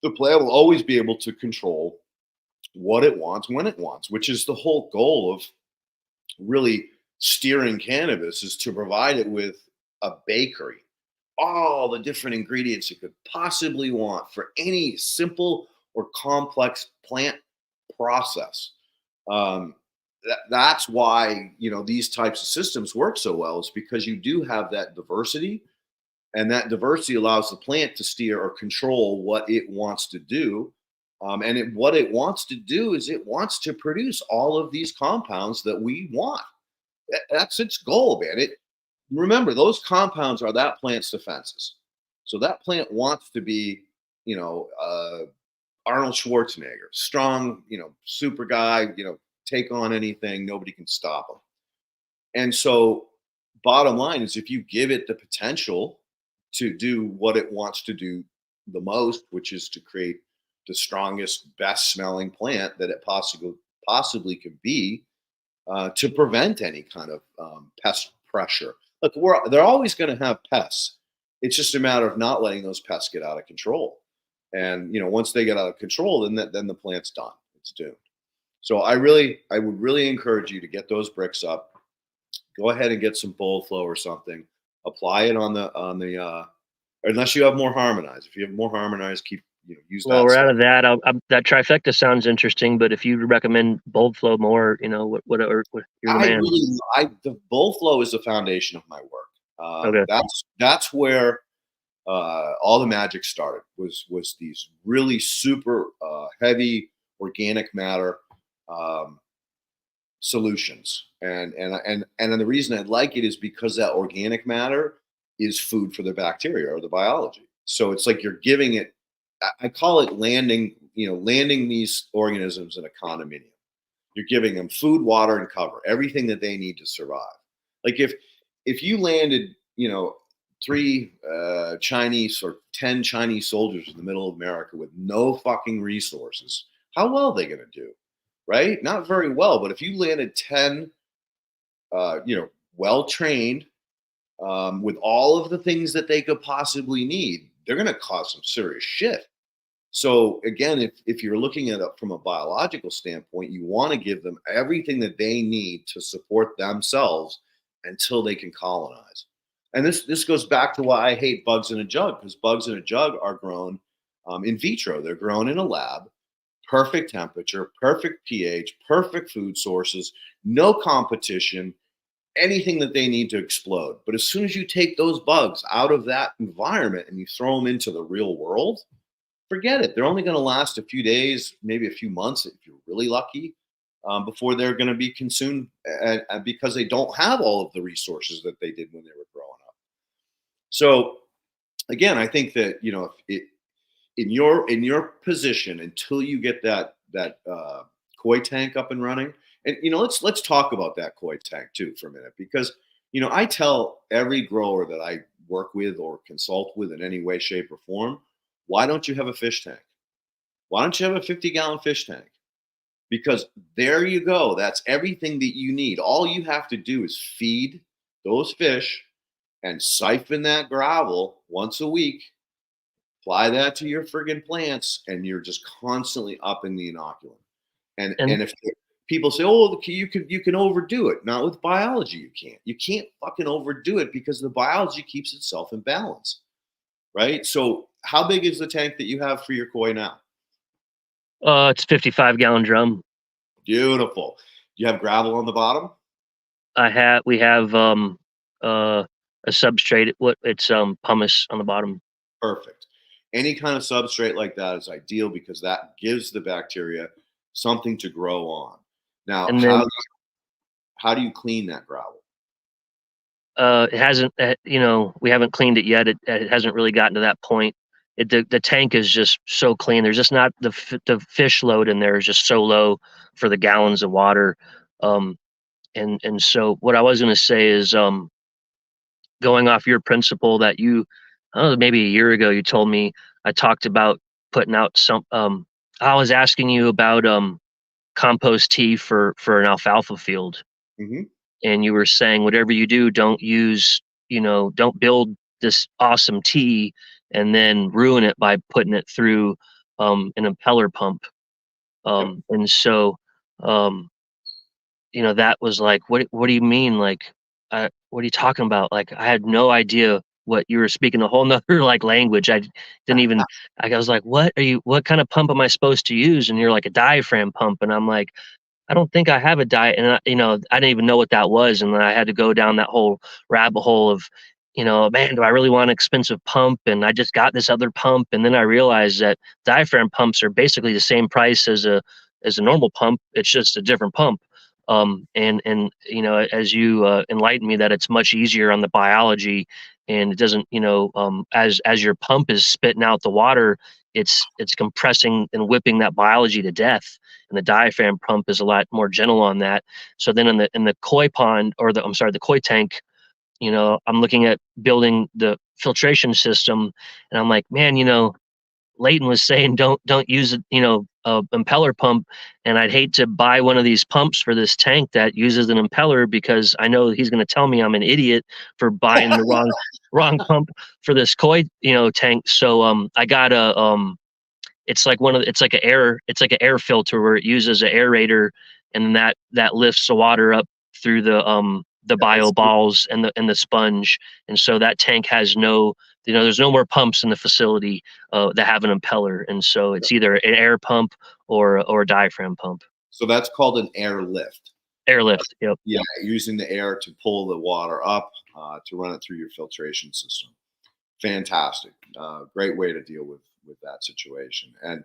The plant will always be able to control what it wants when it wants, which is the whole goal of really steering cannabis, is to provide it with a bakery, all the different ingredients you could possibly want for any simple or complex plant process. That's why these types of systems work so well, is because you do have that diversity, and that diversity allows the plant to steer or control what it wants to do. What it wants to do is it wants to produce all of these compounds that we want. That's its goal, man. Remember, those compounds are that plant's defenses. So that plant wants to be, Arnold Schwarzenegger, strong, super guy, take on anything, nobody can stop him. And so bottom line is, if you give it the potential to do what it wants to do the most, which is to create the strongest, best smelling plant that it possibly could be, to prevent any kind of pest pressure. Look, they're always going to have pests. It's just a matter of not letting those pests get out of control. And once they get out of control, then the plant's done. It's doomed. So I would really encourage you to get those bricks up. Go ahead and get some bowl flow or something. Apply it on the unless you have more harmonized. If you have more harmonized, use that. Well, we're out of that. That trifecta sounds interesting, but if you recommend bold flow more, what you're the man. The bold flow is the foundation of my work. Okay. That's where all the magic started. Was these really super heavy organic matter solutions, and the reason I like it is because that organic matter is food for the bacteria or the biology. So it's like you're giving it. I call it landing these organisms in a condominium. You're giving them food, water, and cover, everything that they need to survive. Like if you landed, 3 Chinese or 10 Chinese soldiers in the middle of America with no fucking resources, how well are they going to do? Right? Not very well. But if you landed 10, well-trained, with all of the things that they could possibly need, they're going to cause some serious shit. So again, if you're looking at it from a biological standpoint, you want to give them everything that they need to support themselves until they can colonize. And this goes back to why I hate bugs in a jug, because bugs in a jug are grown in vitro. They're grown in a lab, perfect temperature, perfect pH, perfect food sources, no competition, anything that they need to explode. But as soon as you take those bugs out of that environment and you throw them into the real world, forget it. They're only going to last a few days, maybe a few months if you're really lucky, before they're going to be consumed, because they don't have all of the resources that they did when they were growing up. So again, I think that in your position, until you get that koi tank up and running, and let's talk about that koi tank too for a minute, because I tell every grower that I work with or consult with in any way, shape, or form, why don't you have a fish tank? Why don't you have a 50-gallon fish tank? Because there you go. That's everything that you need. All you have to do is feed those fish and siphon that gravel once a week. Apply that to your friggin' plants, and you're just constantly upping the inoculant. And if people say, "Oh, you can overdo it," not with biology. You can't fucking overdo it, because the biology keeps itself in balance, right? So, how big is the tank that you have for your koi now? It's 55-gallon drum. Beautiful. Do you have gravel on the bottom? We have a substrate. It's pumice on the bottom. Perfect. Any kind of substrate like that is ideal, because that gives the bacteria something to grow on. Now, And then how do you clean that gravel? it hasn't, we haven't cleaned it yet. It hasn't really gotten to that point. The tank is just so clean. There's just not the fish load in there is just so low for the gallons of water. And so what I was going to say is, going off your principle that you, I don't know, maybe a year ago, you told me, I talked about putting out some, I was asking you about, compost tea for an alfalfa field. Mm-hmm. And you were saying, whatever you do, don't use, don't build this awesome tea and then ruin it by putting it through, an impeller pump. Yep. And so, um, that was like, what do you mean? Like, what are you talking about? Like, I had no idea what you were speaking a whole nother like language. I didn't even, I was like, what kind of pump am I supposed to use? And you're like, a diaphragm pump. And I'm like, I don't think I have a diet. And I didn't even know what that was. And then I had to go down that whole rabbit hole of, man, do I really want an expensive pump? And I just got this other pump. And then I realized that diaphragm pumps are basically the same price as a normal pump. It's just a different pump. And as you enlighten me that it's much easier on the biology, and it doesn't, as your pump is spitting out the water, it's compressing and whipping that biology to death. And the diaphragm pump is a lot more gentle on that. So then in the koi pond, or the koi tank, I'm looking at building the filtration system, and I'm like, man, Leighton was saying don't use a impeller pump, and I'd hate to buy one of these pumps for this tank that uses an impeller, because I know he's going to tell me I'm an idiot for buying the wrong pump for this koi tank. So I got it's like an air filter where it uses an aerator, and that lifts the water up through the bio balls and the sponge. And so that tank has no, there's no more pumps in the facility that have an impeller. And so it's either an air pump or a diaphragm pump. So that's called an airlift. Airlift. Yep. Yeah, using the air to pull the water up to run it through your filtration system. Fantastic. Great way to deal with that situation. And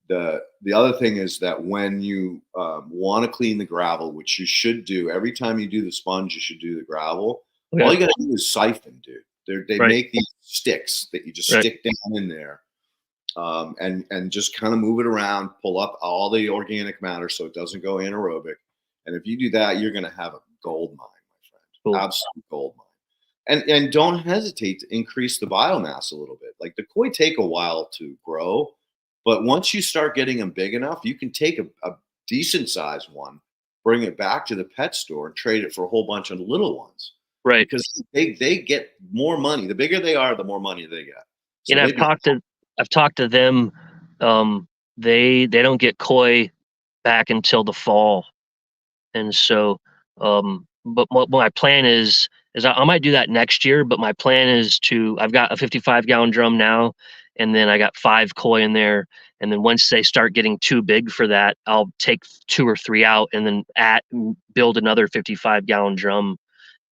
the other thing is that when you want to clean the gravel, which you should do every time you do the sponge, you should do the gravel. Okay. All you got to do is siphon, dude. They make these sticks that you just stick down in there, and just kind of move it around, pull up all the organic matter so it doesn't go anaerobic. And if you do that, you're going to have a gold mine, my friend. Cool. Absolute gold mine. And don't hesitate to increase the biomass a little bit. Like, the koi take a while to grow, but once you start getting them big enough, you can take a decent sized one, bring it back to the pet store, and trade it for a whole bunch of little ones. Right. Because they get more money. The bigger they are, the more money they get. So and I've talked to them. They don't get koi back until the fall. And so, but what my plan is I might do that next year, but my plan is I've got a 55-gallon drum now, and then I got 5 koi in there. And then once they start getting too big for that, I'll take 2 or 3 out and then build another 55-gallon drum.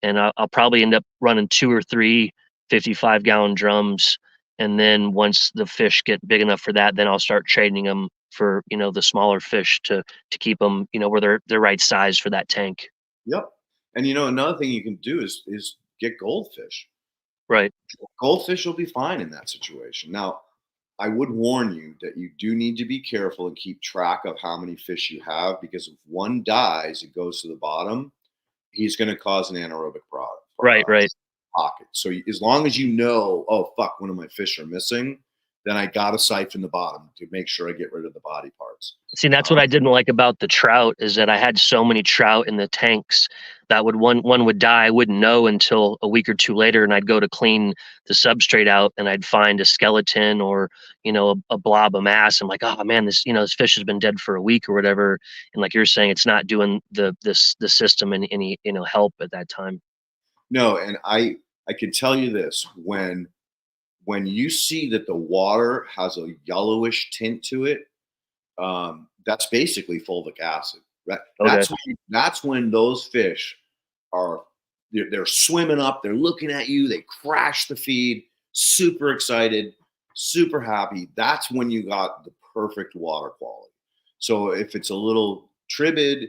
And I'll probably end up running 2 or 3 55-gallon drums. And then once the fish get big enough for that, then I'll start trading them for, the smaller fish to keep them, where they're right size for that tank. Yep. And another thing you can do is get goldfish. Right. Goldfish will be fine in that situation. Now, I would warn you that you do need to be careful and keep track of how many fish you have, because if one dies, it goes to the bottom. He's going to cause an anaerobic product. Right. Pocket. So as long as oh fuck, one of my fish are missing, then I got to siphon the bottom to make sure I get rid of the body parts. See, that's what I didn't like about the trout, is that I had so many trout in the tanks that one would die. I wouldn't know until a week or two later, and I'd go to clean the substrate out, and I'd find a skeleton or a blob of mass. I'm like, oh man, this fish has been dead for a week or whatever. And like you're saying, it's not doing the system any help at that time. No, and I can tell you this: when you see that the water has a yellowish tint to it, that's basically fulvic acid. Right? Okay. That's when those fish they're swimming up, they're looking at you, they crash the feed, super excited, super happy. That's when you got the perfect water quality. So if it's a little tribid,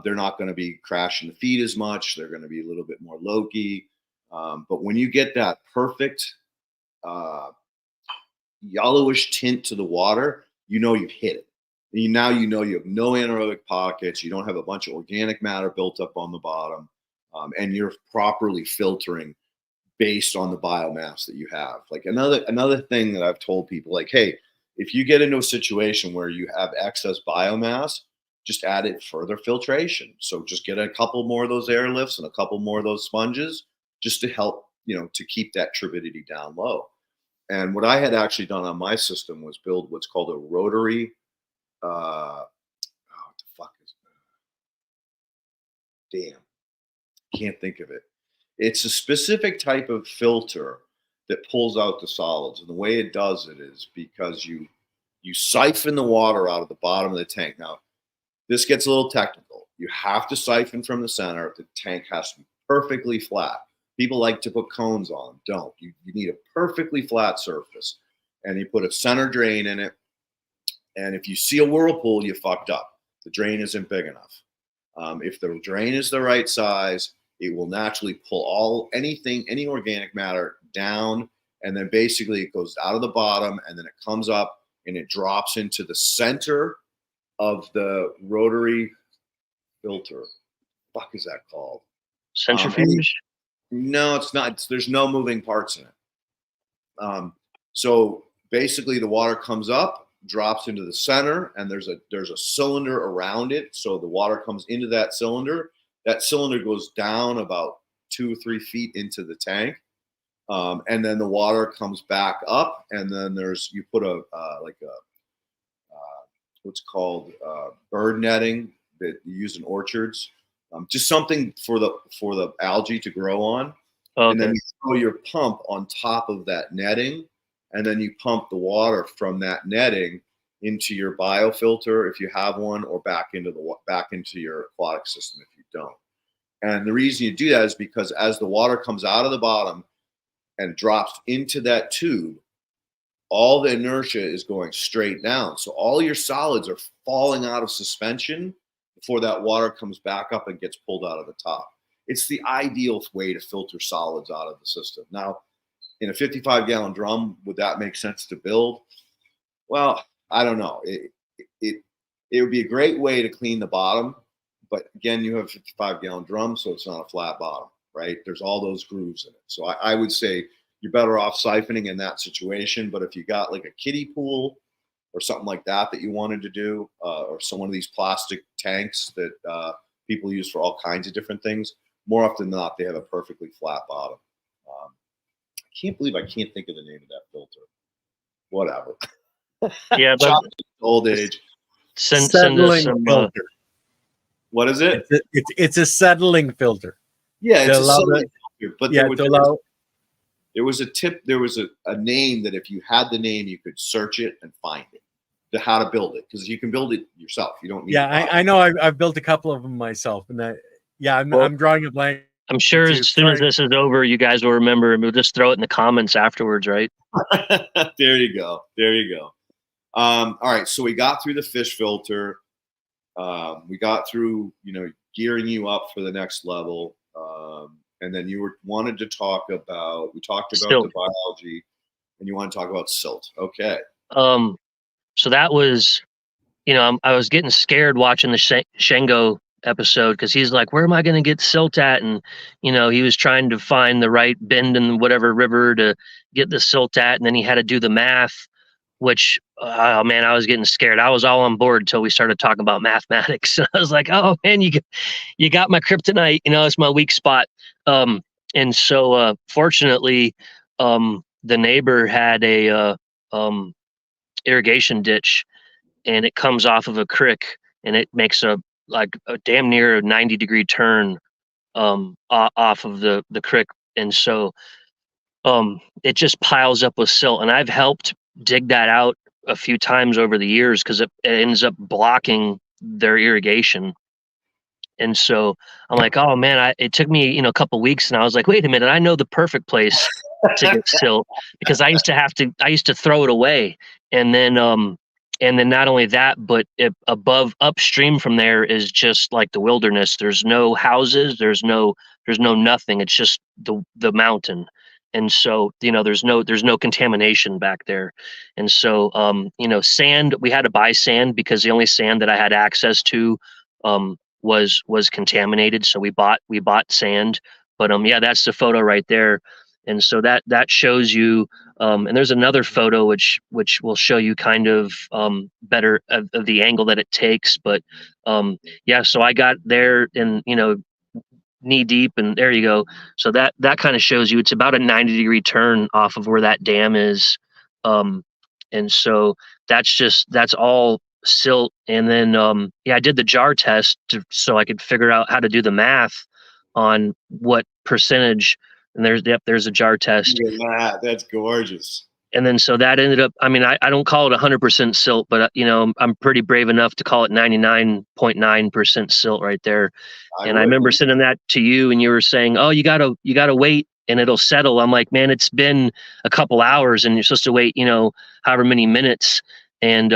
they're not going to be crashing the feet as much. They're going to be a little bit more low-key. But when you get that perfect yellowish tint to the water, you know you've hit it. Now you know you have no anaerobic pockets. You don't have a bunch of organic matter built up on the bottom, and you're properly filtering based on the biomass that you have. Like another thing that I've told people, like, hey, if you get into a situation where you have excess biomass, just add it further filtration. So just get a couple more of those airlifts and a couple more of those sponges, just to help, to keep that turbidity down low. And what I had actually done on my system was build what's called a rotary. What the fuck is that? Damn, can't think of it. It's a specific type of filter that pulls out the solids, and the way it does it is because you siphon the water out of the bottom of the tank. Now, this gets a little technical. You have to siphon from the center. The tank has to be perfectly flat. People like to put cones on them. Don't. You need a perfectly flat surface, and you put a center drain in it. And if you see a whirlpool, you fucked up. The drain isn't big enough. If the drain is the right size, it will naturally pull any organic matter down, and then basically it goes out of the bottom, and then it comes up and it drops into the center of the rotary filter. Fuck is that called? Centrifuge? No, it's not. There's no moving parts in it. So basically the water comes up, drops into the center, and there's a cylinder around it. So the water comes into that cylinder. That cylinder goes down about 2 or 3 feet into the tank. And then the water comes back up, and then you put what's called bird netting that you use in orchards, just something for the algae to grow on. Okay. And then you throw your pump on top of that netting, and then you pump the water from that netting into your biofilter if you have one, or back into your aquatic system if you don't. And the reason you do that is because as the water comes out of the bottom and drops into that tube, all the inertia is going straight down. So all your solids are falling out of suspension before that water comes back up and gets pulled out of the top. It's the ideal way to filter solids out of the system. Now, in a 55-gallon drum, would that make sense to build? Well, I don't know. It would be a great way to clean the bottom. But again, you have a 55-gallon drum, so it's not a flat bottom, right? There's all those grooves in it. So I would say you're better off siphoning in that situation. But if you got like a kiddie pool or something like that you wanted to do, or one of these plastic tanks that people use for all kinds of different things, more often than not, they have a perfectly flat bottom. I can't believe I can't think of the name of that filter. Whatever. Yeah, but old age. Send us some filter. What is it? It's a settling filter. Yeah, it's a settling filter. But yeah, there was a tip. There was a name that if you had the name, you could search it and find it. How to build it, because you can build it yourself. You don't need. Yeah, I know. I've built a couple of them myself, and I'm drawing a blank. I'm sure as soon as this is over, you guys will remember, and we'll just throw it in the comments afterwards, right? There you go. There you go. All right, so we got through the fish filter. We got through, gearing you up for the next level. And then you wanted to talk about, we talked about silt. The biology, and you want to talk about silt. Okay. So that was, I was getting scared watching the Shengo episode, because he's like, where am I going to get silt at? And, he was trying to find the right bend in whatever river to get the silt at. And then he had to do the math, which, oh man, I was getting scared. I was all on board until we started talking about mathematics. I was like, oh man, you got my kryptonite, it's my weak spot. And so fortunately, the neighbor had a irrigation ditch, and it comes off of a creek, and it makes a damn near a 90-degree turn off of the creek. And so it just piles up with silt, and I've helped dig that out a few times over the years, because it ends up blocking their irrigation. And so I'm like, oh man, it took me, a couple weeks, and I was like, wait a minute, I know the perfect place to get silt, because I used to throw it away. And then And then not only that, but above upstream from there is just like the wilderness. There's no houses, there's no nothing. It's just the mountain. And so, there's no contamination back there. And so, sand, we had to buy sand because the only sand that I had access to was contaminated. So we bought sand. But yeah, that's the photo right there. And so that shows you. And there's another photo which will show you kind of better of the angle that it takes. But yeah, so I got there and knee deep, and there you go. So that kind of shows you it's about a 90-degree turn off of where that dam is. And so that's all silt. And then yeah, I did the jar test so I could figure out how to do the math on what percentage. And there's a jar test. Yeah, that's gorgeous. And then so that ended up, I mean, I don't call it 100% silt, but I'm pretty brave enough to call it 99.9% silt right there. I remember sending that to you, and you were saying, "Oh, you gotta wait, and it'll settle." I'm like, "Man, it's been a couple hours, and you're supposed to wait, however many minutes." And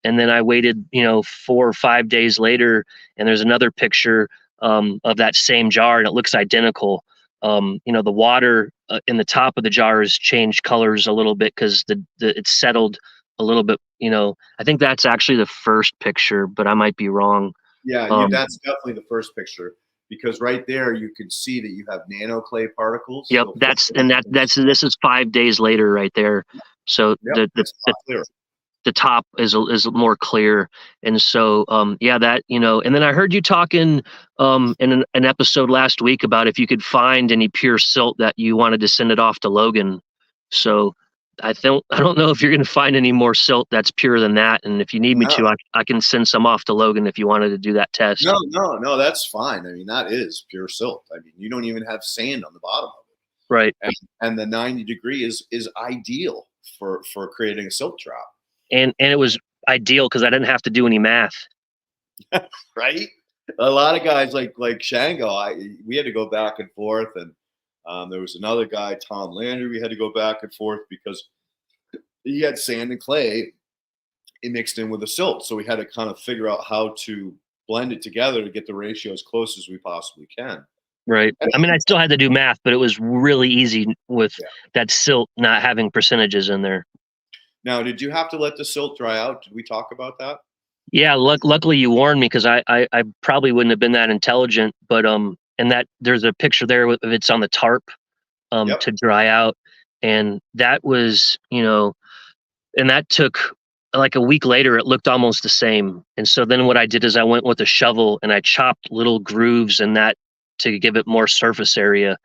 then I waited, 4 or 5 days later, and there's another picture of that same jar, and it looks identical. The water in the top of the jar has changed colors a little bit because it's settled a little bit. I think that's actually the first picture, but I might be wrong. Yeah, that's definitely the first picture, because right there you can see that you have nano clay particles. Yep, this is 5 days later right there. So yep, the top is more clear. And so yeah, that and then I heard you talking in an episode last week about if you could find any pure silt that you wanted to send it off to Logan. So I don't know if you're going to find any more silt that's pure than that, and if you need me to, I can send some off to Logan if you wanted to do that test. No, that's fine. I mean, that is pure silt. I mean, you don't even have sand on the bottom of it, right? And the 90-degree is ideal for creating a silt trap. And it was ideal because I didn't have to do any math. Right? A lot of guys like Shango, we had to go back and forth, and there was another guy, Tom Landry, we had to go back and forth because he had sand and clay mixed in with the silt. So we had to kind of figure out how to blend it together to get the ratio as close as we possibly can. Right. I mean, I still had to do math, but it was really easy with that silt not having percentages in there. Now, did you have to let the silt dry out? Did we talk about that? Yeah, luckily you warned me, because I probably wouldn't have been that intelligent. But and that there's a picture there of it's on the tarp to dry out, and that was and that took like a week later. It looked almost the same. And so then what I did is I went with a shovel and I chopped little grooves in that to give it more surface area.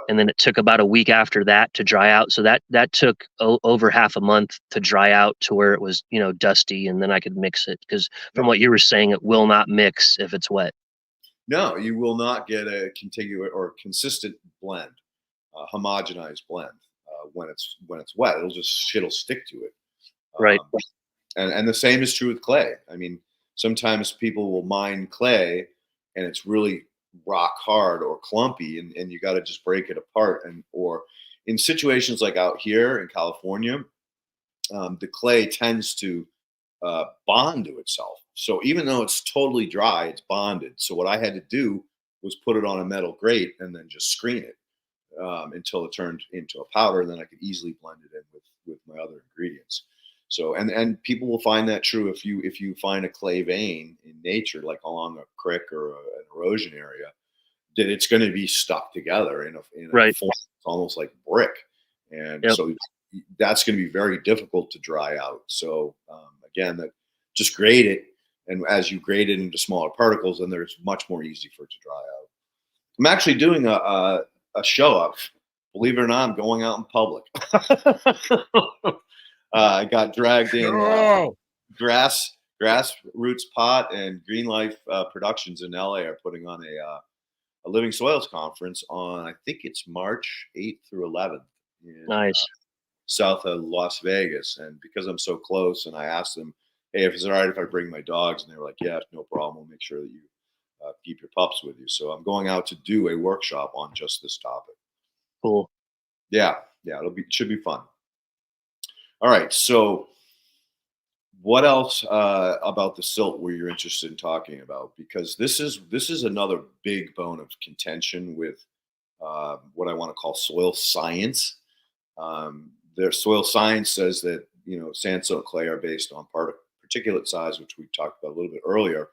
And then it took about a week after that to dry out. So that took over half a month to dry out to where it was, dusty, and then I could mix it. Because from what you were saying, it will not mix if it's wet. No, you will not get a contiguous or consistent blend, homogenized blend when it's wet. It'll stick to it. Right. And the same is true with clay. I mean, sometimes people will mine clay and it's really rock hard or clumpy, and you got to just break it apart. Or in situations like out here in California, the clay tends to bond to itself. So even though it's totally dry, it's bonded. So what I had to do was put it on a metal grate and then just screen it until it turned into a powder. And then I could easily blend it in with my other ingredients. So and people will find that true if you find a clay vein in nature, like along a creek or an erosion area, that it's going to be stuck together in a form almost like brick, and so that's going to be very difficult to dry out. So again, that just grate it, and as you grate it into smaller particles, then there's much more easy for it to dry out. I'm actually doing a show up. Believe it or not, I'm going out in public. I got dragged in Grassroots Pot and Green Life Productions in LA are putting on a Living Soils conference on, I think it's March 8th through 11th. Nice. South of Las Vegas. And because I'm so close, and I asked them, hey, if it's all right if I bring my dogs, and they were like, yeah, no problem. We'll make sure that you keep your pups with you. So I'm going out to do a workshop on just this topic. Cool. Yeah, it should be fun. All right, so What else about the silt were you interested in talking about? Because this is another big bone of contention with what I want to call soil science. Their soil science says that sand, silt, clay are based on particulate size, which we talked about a little bit earlier,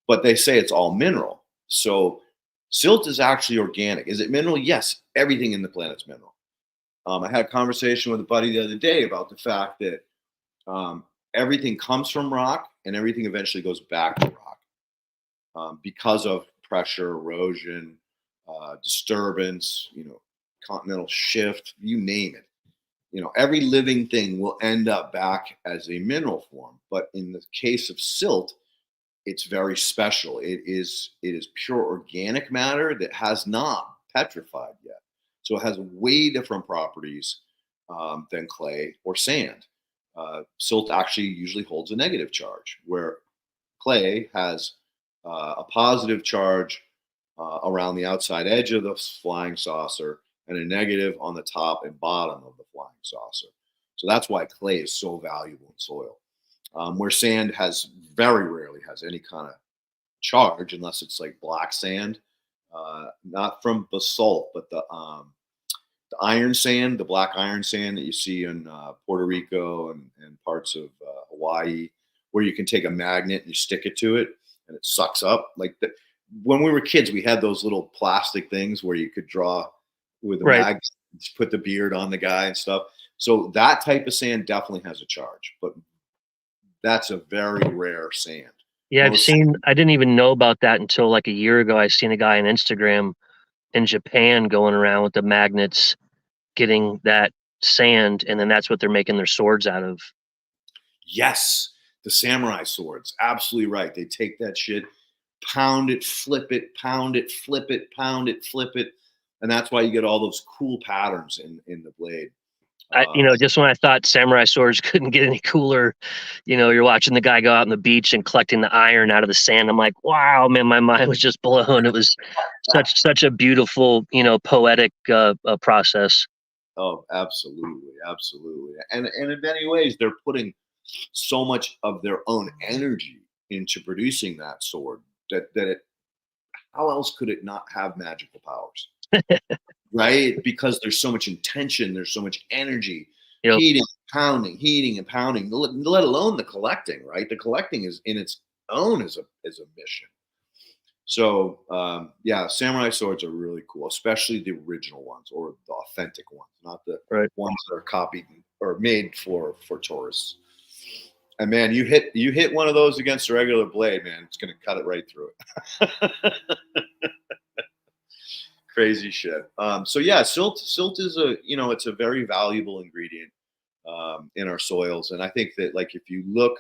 but they say it's all mineral. So silt is actually organic. Is it mineral? Yes, everything in the planet's mineral. I had a conversation with a buddy the other day about the fact that everything comes from rock and everything eventually goes back to rock because of pressure, erosion, disturbance, continental shift, you name it. Every living thing will end up back as a mineral form. But in the case of silt, it's very special. It is pure organic matter that has not petrified yet. So it has way different properties than clay or sand. Silt actually usually holds a negative charge, where clay has a positive charge around the outside edge of the flying saucer and a negative on the top and bottom of the flying saucer. So that's why clay is so valuable in soil. Where sand very rarely has any kind of charge unless it's like black sand, not from basalt, but the iron sand, the black iron sand that you see in Puerto Rico and parts of Hawaii, where you can take a magnet and you stick it to it and it sucks up. When we were kids, we had those little plastic things where you could draw with a magnet, put the beard on the guy and stuff. So that type of sand definitely has a charge, but that's a very rare sand. Yeah, I didn't even know about that until like a year ago. I seen a guy on Instagram in Japan going around with the magnets, getting that sand, and then that's what they're making their swords out of. Yes, the samurai swords. Absolutely right. They take that shit, pound it, flip it, pound it, flip it, pound it, flip it. And that's why you get all those cool patterns in the blade. Just when I thought samurai swords couldn't get any cooler, you're watching the guy go out on the beach and collecting the iron out of the sand. I'm like, wow, man, my mind was just blown. It was such a beautiful, poetic process. Oh, absolutely, absolutely. And in many ways, they're putting so much of their own energy into producing that sword how else could it not have magical powers? Right? Because there's so much intention, there's so much energy, heating and pounding, let alone the collecting, right? The collecting is in its own as a mission. So samurai swords are really cool, especially the original ones or the authentic ones, not the ones that are copied or made for tourists. And man, you hit one of those against a regular blade, man, it's going to cut it right through it. Crazy shit. Silt is it's a very valuable ingredient in our soils. And I think that if you look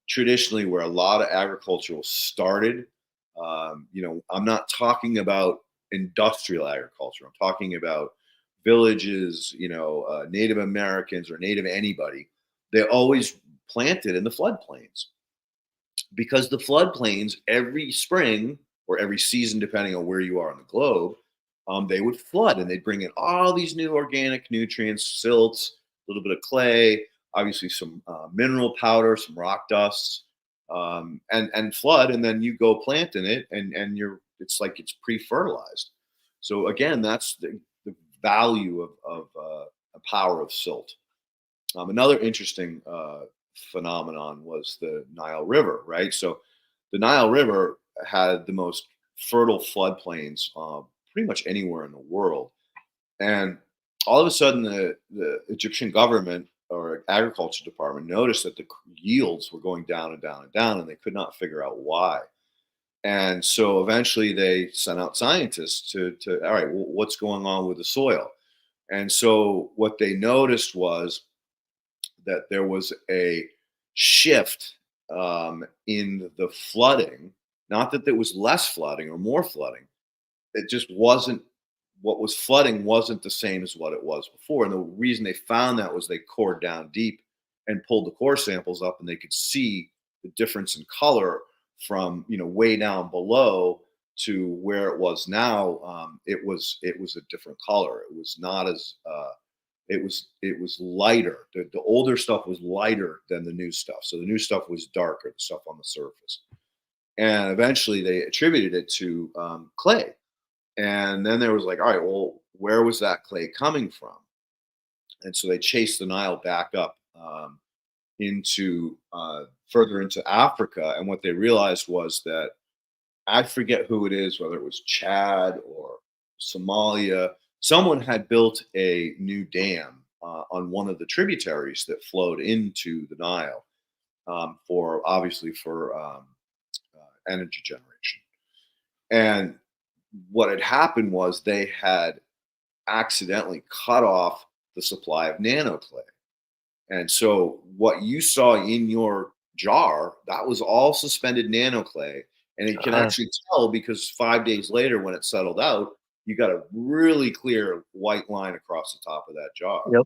traditionally where a lot of agriculture started, I'm not talking about industrial agriculture. I'm talking about villages, Native Americans or Native anybody. They always planted in the floodplains because the floodplains every spring or every season, depending on where you are on the globe, they would flood and they'd bring in all these new organic nutrients, silts, a little bit of clay, obviously some mineral powder, some rock dusts, and flood, and then you go plant in it, and it's like it's pre-fertilized. So again, that's the value of the power of silt. Another interesting phenomenon was the Nile River, right? So the Nile River had the most fertile floodplains pretty much anywhere in the world. And all of a sudden, the Egyptian government or agriculture department noticed that the yields were going down and down and down, and they could not figure out why. And so eventually they sent out scientists to all right, well, what's going on with the soil? And so what they noticed was that there was a shift in the flooding, not that there was less flooding or more flooding. It just wasn't, what was flooding wasn't the same as what it was before. And the reason they found that was they cored down deep and pulled the core samples up, and they could see the difference in color from, way down below to where it was now. It was a different color. It was not as it was lighter. The older stuff was lighter than the new stuff. So the new stuff was darker, the stuff on the surface. And eventually they attributed it to clay. And then there was like, all right, well, where was that clay coming from? And so they chased the Nile back up into further into Africa. And what they realized was that, I forget who it is, whether it was Chad or Somalia, someone had built a new dam on one of the tributaries that flowed into the Nile for obviously for energy generation. And what had happened was they had accidentally cut off the supply of nanoclay. And so what you saw in your jar, that was all suspended nanoclay. And you can actually tell because 5 days later, when it settled out, you got a really clear white line across the top of that jar. Yep.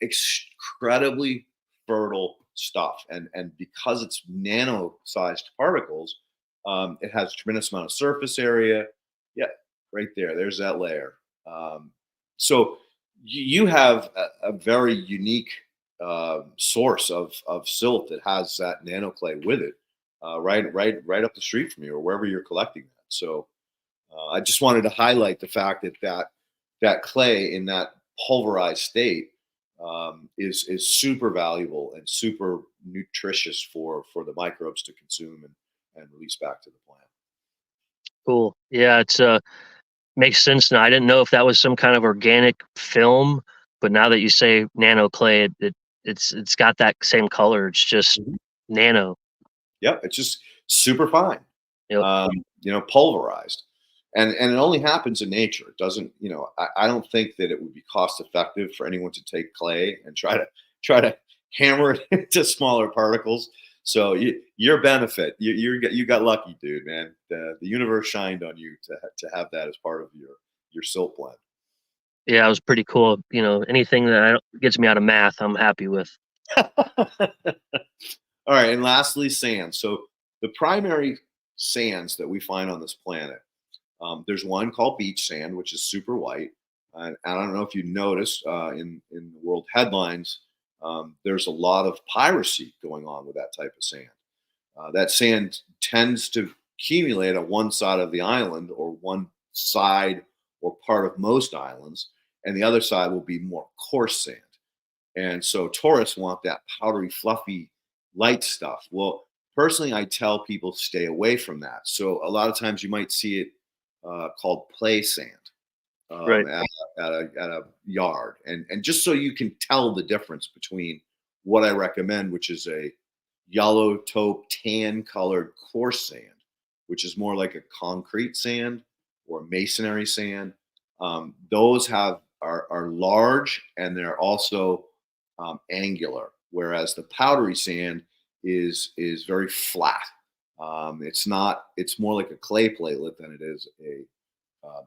Incredibly fertile stuff. And because it's nano-sized particles, it has a tremendous amount of surface area. Yeah, right there. There's that layer. So you have a very unique source of silt that has that nanoclay with it, right up the street from you or wherever you're collecting that. So I just wanted to highlight the fact that clay in that pulverized state is super valuable and super nutritious for the microbes to consume and release back to the plant. Cool. Yeah, it's makes sense now. I didn't know if that was some kind of organic film, but now that you say nano clay, it's got that same color. It's just nano. Yep, it's just super fine. Yep. Pulverized. And it only happens in nature. It doesn't, I don't think that it would be cost effective for anyone to take clay and try to hammer it into smaller particles. So your benefit, you got lucky, dude, man. The universe shined on you to have that as part of your silt blend. Yeah, it was pretty cool. Anything that gets me out of math, I'm happy with. All right, and lastly, sand. So the primary sands that we find on this planet, there's one called beach sand, which is super white. And I don't know if you noticed in the world headlines, there's a lot of piracy going on with that type of sand. That sand tends to accumulate on one side of the island or one side or part of most islands, and the other side will be more coarse sand. And so tourists want that powdery, fluffy, light stuff. Well, personally, I tell people stay away from that. So a lot of times you might see it called play sand Right. at a yard. And just so you can tell the difference between what I recommend, which is a yellow taupe tan colored coarse sand, which is more like a concrete sand or masonry sand. Those are large and they're also angular, whereas the powdery sand is very flat. It's more like a clay platelet than it is a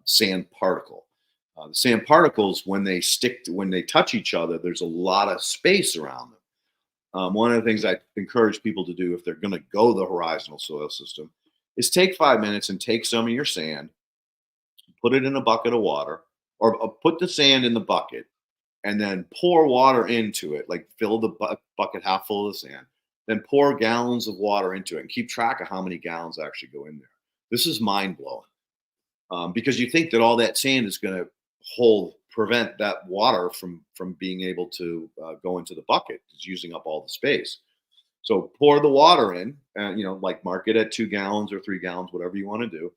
sand particle. The sand particles, when they touch each other, there's a lot of space around them. One of the things I encourage people to do if they're going to go the horizontal soil system is take 5 minutes and take some of your sand, put it in a bucket of water, or put the sand in the bucket, and then pour water into it, like fill the bucket half full of the sand, then pour gallons of water into it and keep track of how many gallons actually go in there. This is mind blowing because you think that all that sand is going to prevent that water from being able to go into the bucket. It's using up all the space. So pour the water in, and like mark it at 2 gallons or 3 gallons, whatever you want to do,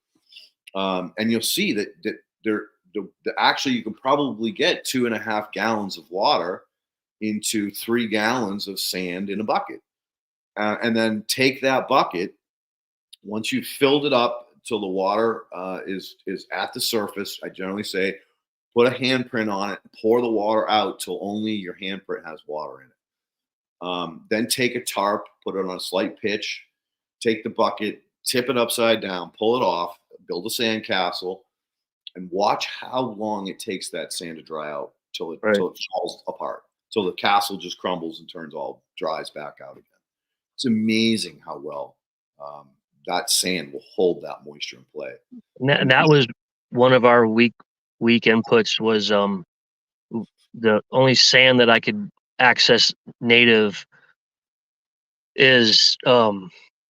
and you'll see that actually you can probably get 2.5 gallons of water into 3 gallons of sand in a bucket, and then take that bucket once you've filled it up till the water is at the surface. I generally say put a handprint on it, pour the water out till only your handprint has water in it. Then take a tarp, put it on a slight pitch, take the bucket, tip it upside down, pull it off, build a sand castle, and watch how long it takes that sand to dry out till it falls apart, till the castle just crumbles and dries back out again. It's amazing how well that sand will hold that moisture in play. And that was one of our week inputs was the only sand that I could access native is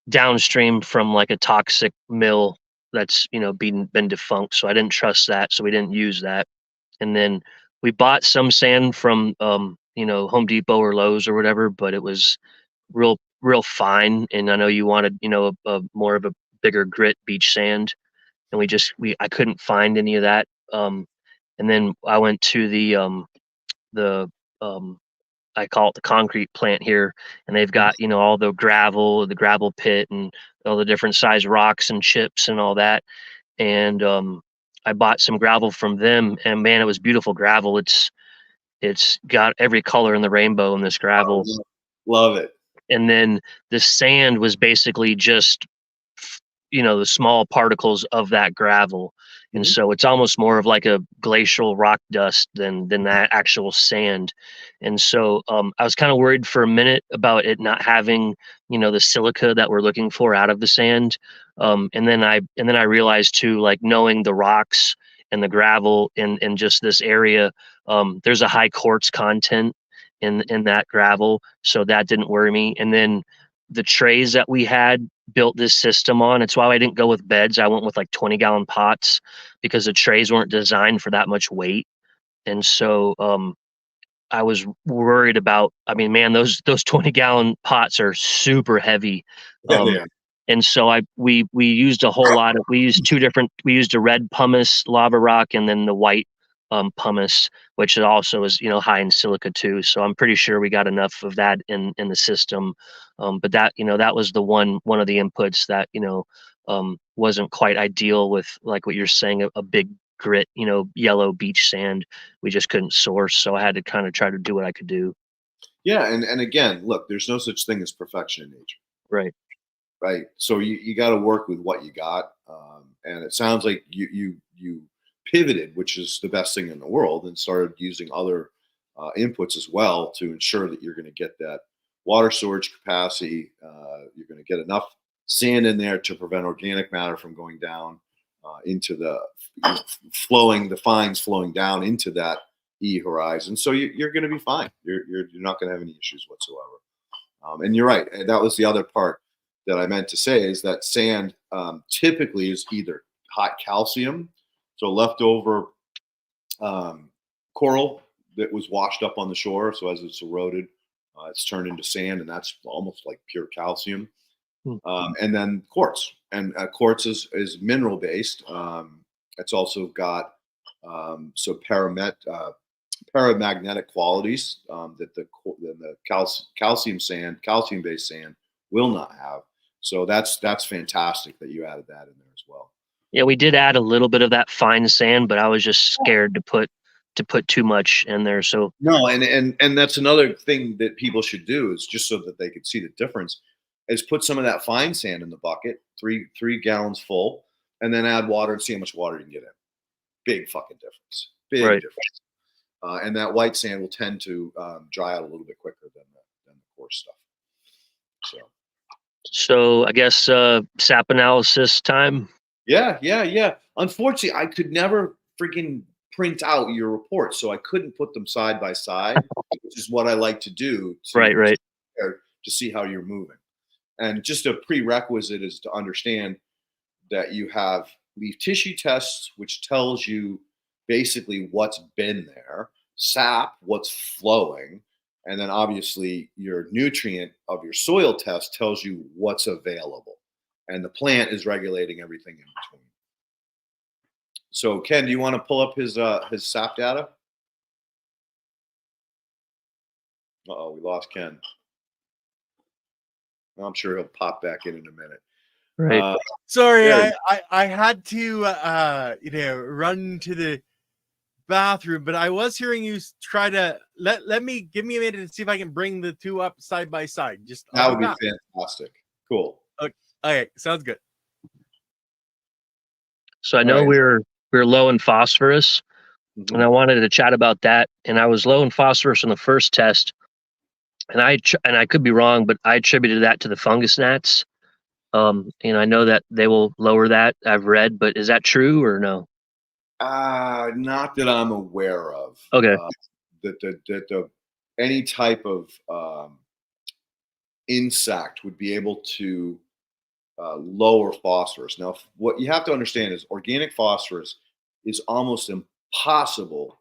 downstream from like a toxic mill that's been defunct. So I didn't trust that, so we didn't use that. And then we bought some sand from Home Depot or Lowe's or whatever, but it was real fine. And I know you wanted a more of a bigger grit beach sand, and I couldn't find any of that. And then I went to the I call it the concrete plant here, and they've got all the gravel pit, and all the different size rocks and chips and all that. And I bought some gravel from them, and man, it was beautiful gravel. It's got every color in the rainbow in this gravel. Love it. And then the sand was basically just the small particles of that gravel. And so it's almost more of like a glacial rock dust than that actual sand. And so I was kind of worried for a minute about it not having the silica that we're looking for out of the sand. And then I realized too, like, knowing the rocks and the gravel in just this area, there's a high quartz content in that gravel, so that didn't worry me. And then the trays that we had built this system on, it's why I didn't go with beds. I went with like 20-gallon pots, because the trays weren't designed for that much weight. And so I was worried about, I mean, man, those 20-gallon pots are super heavy. Yeah. And so we used a whole lot of, we used a red pumice lava rock, and then the white pumice, which also is high in silica too. So I'm pretty sure we got enough of that in the system. But that that was the one of the inputs that wasn't quite ideal with, like what you're saying, a big grit yellow beach sand we just couldn't source. So I had to kind of try to do what I could do. Yeah, and again, look, there's no such thing as perfection in nature. Right. So you got to work with what you got, and it sounds like you pivoted, which is the best thing in the world, and started using other inputs as well to ensure that you're going to get that water storage capacity. You're going to get enough sand in there to prevent organic matter from going down into the the fines flowing down into that E horizon. So you're going to be fine. You're not going to have any issues whatsoever. And you're right. And that was the other part that I meant to say, is that sand typically is either hot calcium, so leftover coral that was washed up on the shore. So as it's eroded, it's turned into sand, and that's almost like pure calcium. And then quartz, and quartz is mineral based. It's also got paramagnetic qualities that the calcium based sand will not have. So that's fantastic that you added that in there as well. Yeah, we did add a little bit of that fine sand, but I was just scared to put too much in there. So no, and that's another thing that people should do, is just so that they could see the difference, is put some of that fine sand in the bucket, three gallons full, and then add water and see how much water you can get in. Big fucking difference. Big difference. And that white sand will tend to dry out a little bit quicker than the coarse stuff. So I guess sap analysis time. Yeah. Unfortunately, I could never freaking print out your reports, so I couldn't put them side by side, which is what I like to do. Right. To see how you're moving. And just a prerequisite is to understand that you have leaf tissue tests, which tells you basically what's been there, sap, what's flowing, and then obviously your nutrient of your soil test tells you what's available. And the plant is regulating everything in between. So Ken, do you want to pull up his sap data? Uh-oh, we lost Ken. I'm sure he'll pop back in a minute. Right. Sorry, I had to run to the bathroom, but I was hearing you try to give me a minute to see if I can bring the two up side by side. That would be fantastic. Cool. Okay, sounds good. So I know we're low in phosphorus, and I wanted to chat about that. And I was low in phosphorus in the first test, and I could be wrong, but I attributed that to the fungus gnats. And I know that they will lower that, I've read, but is that true or no? Not that I'm aware of. Okay. any type of insect would be able to lower phosphorus. Now, what you have to understand is organic phosphorus is almost impossible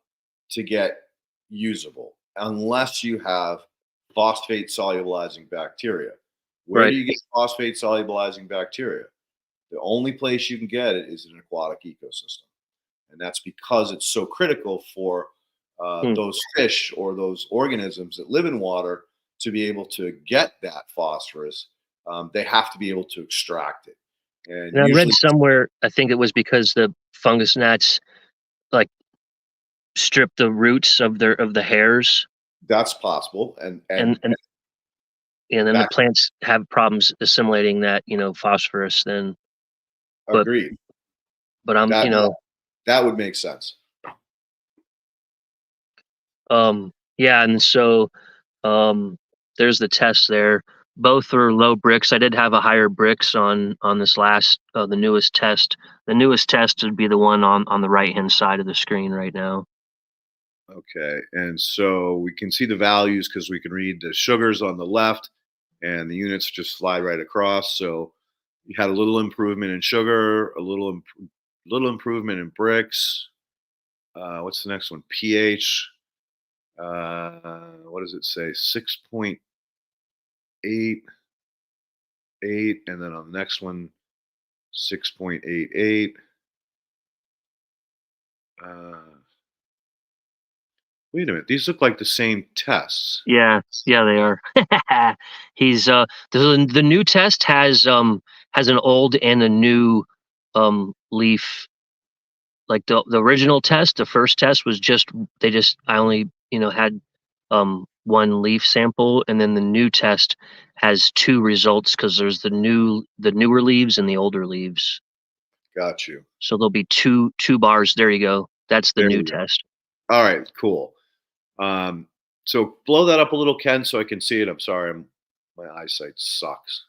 to get usable unless you have phosphate solubilizing bacteria. Where do you get phosphate solubilizing bacteria? The only place you can get it is in an aquatic ecosystem. And that's because it's so critical for those fish or those organisms that live in water to be able to get that phosphorus. They have to be able to extract it. And I read somewhere, I think it was because the fungus gnats like strip the roots of the hairs. That's possible, and then the plants have problems assimilating that, phosphorus. Then, agreed. But I'm, that would make sense. Yeah, and so, there's the test there. Both are low bricks. I did have a higher bricks on this last, the newest test. The newest test would be the one on the right hand side of the screen right now. Okay, and so we can see the values because we can read the sugars on the left, and the units just slide right across. So you had a little improvement in sugar, a little improvement in bricks. What's the next one? pH. What does it say? 6.88, and then on the next one, 6.88. Wait a minute, these look like the same tests. Yeah, they are. He's the new test has an old and a new leaf. Like the original test, the first test was I only had one leaf sample, and then the new test has two results because there's the newer leaves and the older leaves. Got you. So there'll be two bars. There you go. That's the new test. All right, cool. So blow that up a little, Ken, so I can see it. I'm sorry, my eyesight sucks.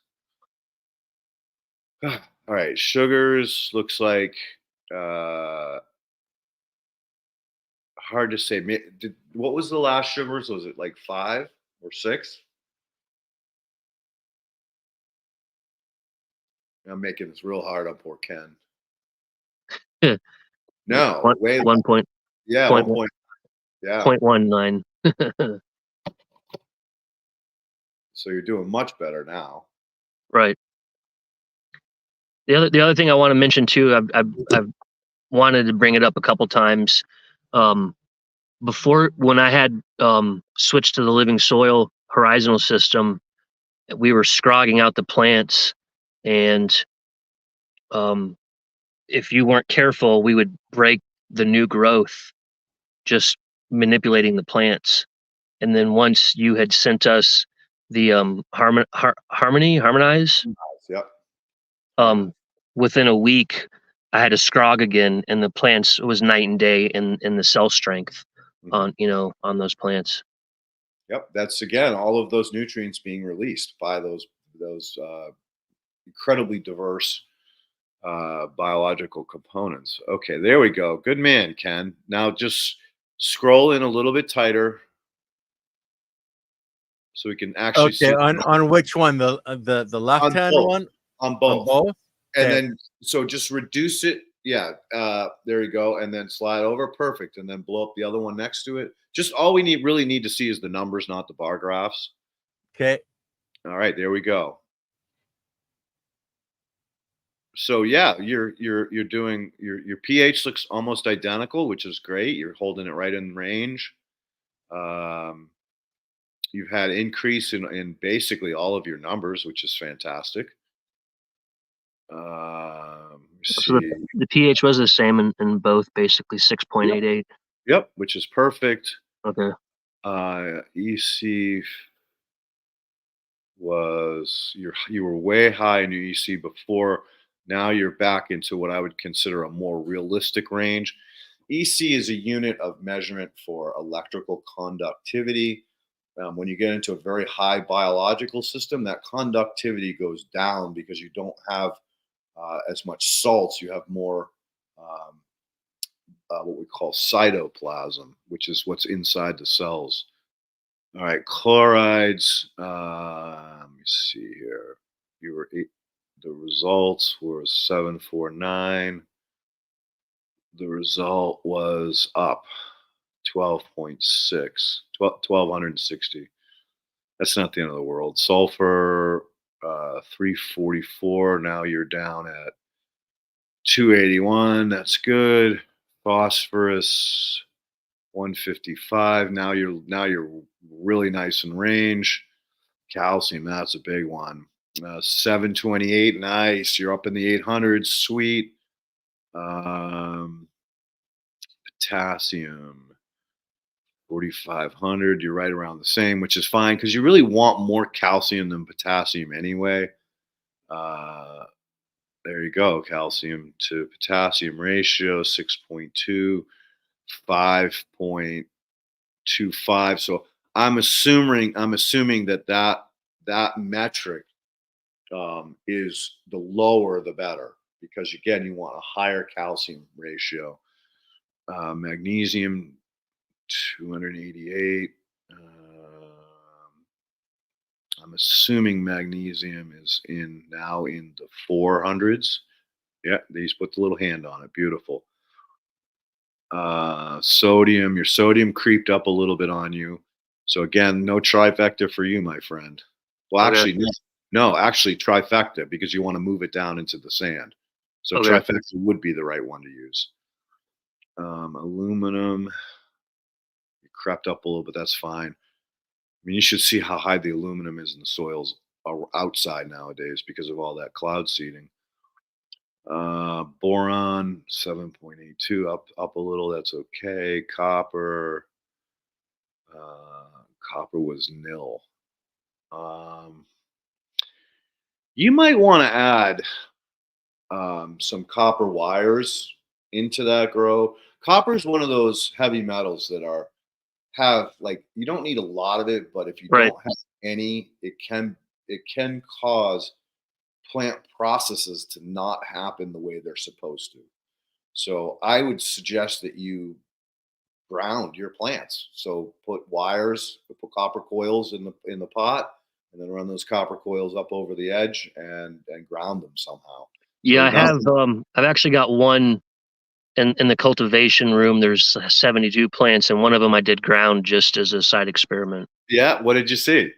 All right, sugars looks like hard to say. What was the last sugars? Was it like 5 or 6? I'm making this real hard on poor Ken. No, way 1 point. Yeah, 1 point. Yeah, 0.19. So you're doing much better now. Right. The other thing I want to mention too, I've wanted to bring it up a couple times. Before, when I had switched to the living soil horizontal system, we were scrogging out the plants, and if you weren't careful, we would break the new growth just manipulating the plants. And then once you had sent us the harmonize, yep. Within a week, I had a scrog again, and the plants, it was night and day in the cell strength on those plants. Yep, that's again all of those nutrients being released by those incredibly diverse biological components. Okay, there we go. Good man, Ken. Now just scroll in a little bit tighter so we can actually see. On which one? The left hand one? On both. On both? And then so just reduce it. Yeah, there you go. And then slide over. Perfect. And then blow up the other one next to it. Just all we really need to see is the numbers, not the bar graphs. Okay. All right, there we go. So yeah, you're doing your pH looks almost identical, which is great. You're holding it right in range. You've had increase in basically all of your numbers, which is fantastic. So the pH was the same in both, basically 6.88. Yep, which is perfect. Okay. EC was you were way high in your EC before. Now you're back into what I would consider a more realistic range. EC is a unit of measurement for electrical conductivity. When you get into a very high biological system, that conductivity goes down because you don't have as much salts. You have more what we call cytoplasm, which is what's inside the cells. All right, chlorides. Let me see here. You were the results were 749. The result was up 12.6, 1260. That's not the end of the world. Sulfur, 344. Now you're down at 281. That's good. Phosphorus, 155. Now you're really nice in range. Calcium, that's a big one. 728. Nice. You're up in the 800s. Sweet. Potassium, 4,500. You're right around the same, which is fine because you really want more calcium than potassium anyway. There you go. Calcium to potassium ratio 6.2, 5.25. So I'm assuming that metric is the lower the better, because again you want a higher calcium ratio. Magnesium 288. I'm assuming magnesium is now in the 400s. Yeah, they just put the little hand on it. Beautiful. Sodium, your sodium creeped up a little bit on you. So again, no trifecta for you, my friend. Well, actually, no, actually trifecta, because you want to move it down into the sand. So trifecta would be the right one to use. Aluminum, it crept up a little bit. That's fine. I mean, you should see how high the aluminum is in the soils outside nowadays because of all that cloud seeding. Boron, 7.82, up a little. That's okay. Copper was nil. You might want to add some copper wires into that grow. Copper is one of those heavy metals that have like, you don't need a lot of it, but if you don't have any, it can cause plant processes to not happen the way they're supposed to. So I would suggest that you ground your plants. So put wires, put copper coils in the pot, and then run those copper coils up over the edge and ground them somehow. Yeah, I've actually got one in the cultivation room. There's 72 plants, and one of them I did ground just as a side experiment. Yeah, what did you see?